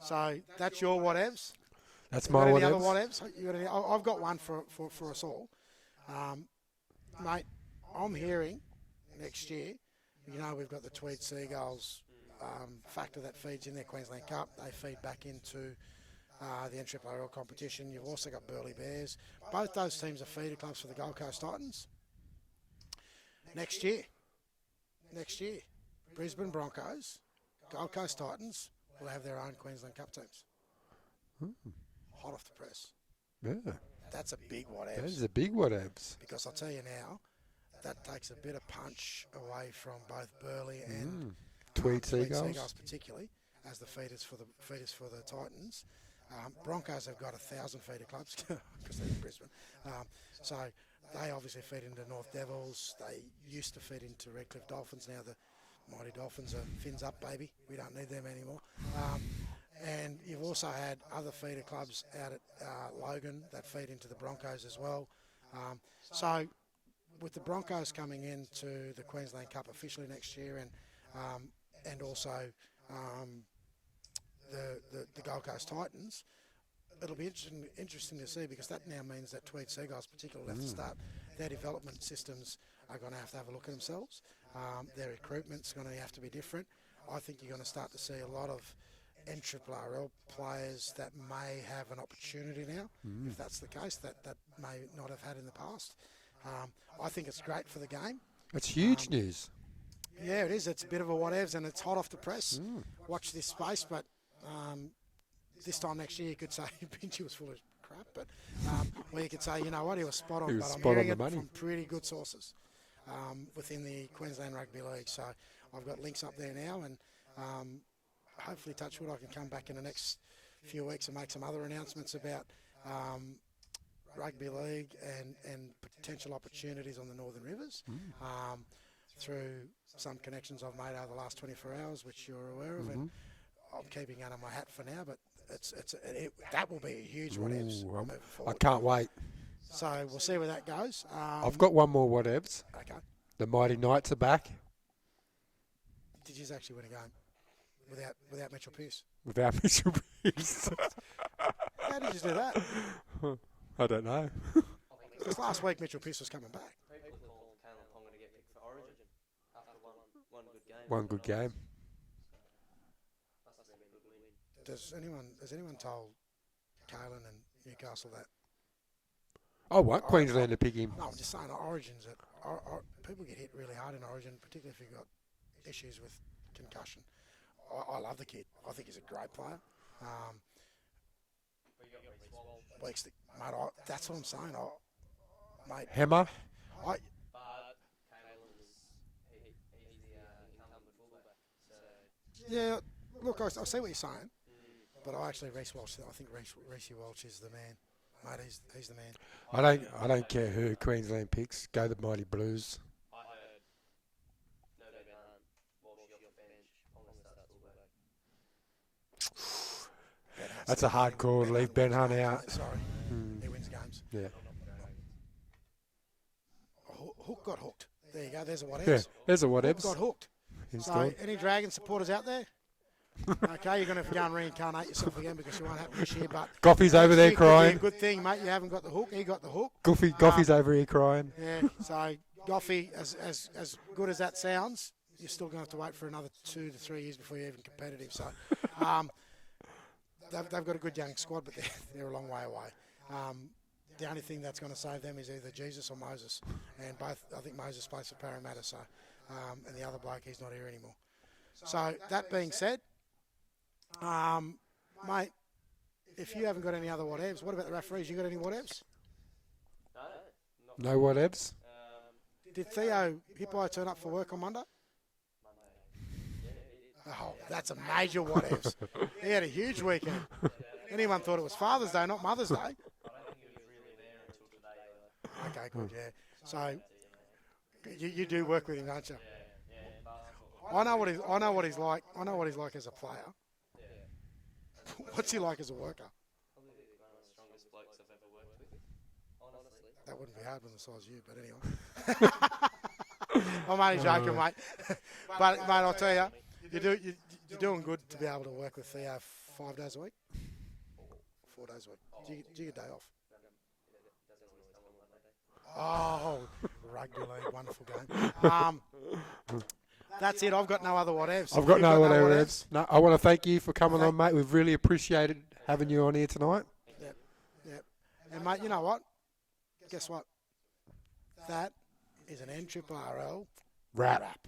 So that's your whatevs. That's You my got any other whatevs. whatevs? You got any? I've got one for us all. Mate, I'm hearing next year, we've got the Tweed Seagulls factor that feeds in their Queensland Cup. They feed back into the NRRRL competition. You've also got Burleigh Bears. Both those teams are feeder clubs for the Gold Coast Titans. Next year, Brisbane Broncos, Gold Coast Titans will have their own Queensland Cup teams. Hot off the press. Yeah. That's a big That whatevs. is a big whatevs. Because I'll tell you now, that takes a bit of punch away from both Burleigh and Tweed Seagulls. particularly, as the feeders for the Titans. Broncos have got 1,000 feeder clubs because they're in Brisbane. So they obviously feed into North Devils. They used to feed into Redcliffe Dolphins. Now the mighty Dolphins are fins up, baby. We don't need them anymore. And you've also had other feeder clubs out at Logan that feed into the Broncos as well. So with the Broncos coming into the Queensland Cup officially next year, and also the Gold Coast Titans, it'll be interesting to see, because that now means that Tweed Seagulls particularly have to start their development systems are going to have a look at themselves. Their recruitment's going to have to be different. I think you're going to start to see a lot of NRRRL players that may have an opportunity now, if that's the case, that may not have had in the past. I think it's great for the game. It's huge news. Yeah, it is. It's a bit of a whatevs, and it's hot off the press. Watch this space, but this time next year you could say Pinchy was full of crap, but where you could say, you know what, he was spot on. He was but spot I'm on hearing the it money. from pretty good sources within the Queensland Rugby League. So I've got links up there now, and hopefully, touch wood, I can come back in the next few weeks and make some other announcements about rugby league and potential opportunities on the Northern Rivers through some connections I've made over the last 24 hours, which you're aware of, and I'm keeping under my hat for now, but that will be a huge whatevs moving I forward. can't wait. So we'll see where that goes. I've got one more whatevs. Okay. The Mighty Knights are back Did you actually win a game without Mitchell Pearce? without Mitchell Pearce. How did you do that? I don't know. Because last week Mitchell Pearce was coming back. People are calling Kalen Ponga to get picked for Origin after one good game. One good game. Must have been a good win. Has anyone told Kalen and Newcastle that? I want Queensland to pick him. No, I'm just saying Origins. People get hit really hard in Origin, particularly if you've got issues with concussion. I love the kid. I think he's a great player. But you got Reece Walsh. Mate, that's what I'm saying. Mate, Hammer. But Kalen is he's the incumbent fullback. So yeah, look, I see what you're saying, but I think Reece Walsh is the man. Mate, he's the man. I don't care who Queensland picks. Go the Mighty Blues. I heard no Ben Hunt, Walsh off bench, Ponga starts fullback. That's a hard call to leave Ben Hunt out. Sorry, he wins games. Yeah. Hook got hooked. There you go. There's a whatevs. Yeah. There's a Hook whatevs. got hooked. He's So, gone. any Dragon supporters out there? Okay, you're going to have to go and reincarnate yourself again because you won't happen this year. But Goffy's over there it could be crying. a good thing, mate. You haven't got the hook. He got the hook. Goffy's over here crying. Yeah. So Goffy, as good as that sounds, you're still going to have to wait for another 2 to 3 years before you're even competitive. So they've got a good young squad, but they're a long way away. The only thing that's going to save them is either Jesus or Moses, and both. I think Moses plays for Parramatta, so and the other bloke, he's not here anymore. So that being said, mate, if you haven't got any other whatevs, what about the referees? You got any whatevs? No whatevs. Did Theo Hippo turn up for work on Monday? Oh, that's a major whatevs. He had a huge weekend. Anyone thought it was Father's Day, not Mother's Day. I don't think he was really there until today. Okay, good, yeah. So you do work with him, don't you? Yeah, basketball. I know what he's like. I know what he's like as a player. What's he like as a worker? Probably one of the strongest blokes I've ever worked with. Honestly. That wouldn't be hard when the size of you, but anyway. I'm only joking, mate. But mate, I'll tell you, you're doing good to be able to work with Theo 5 days a week. 4 days a week. Do you get a day off? Oh, rugby league, wonderful game. That's it. I've got no other whatevs. I've got You've no whatevs. No, I want to thank you for coming on, mate. We've really appreciated having you on here tonight. Yep. And mate, you know what? Guess what? That is an NRRRL Wrap.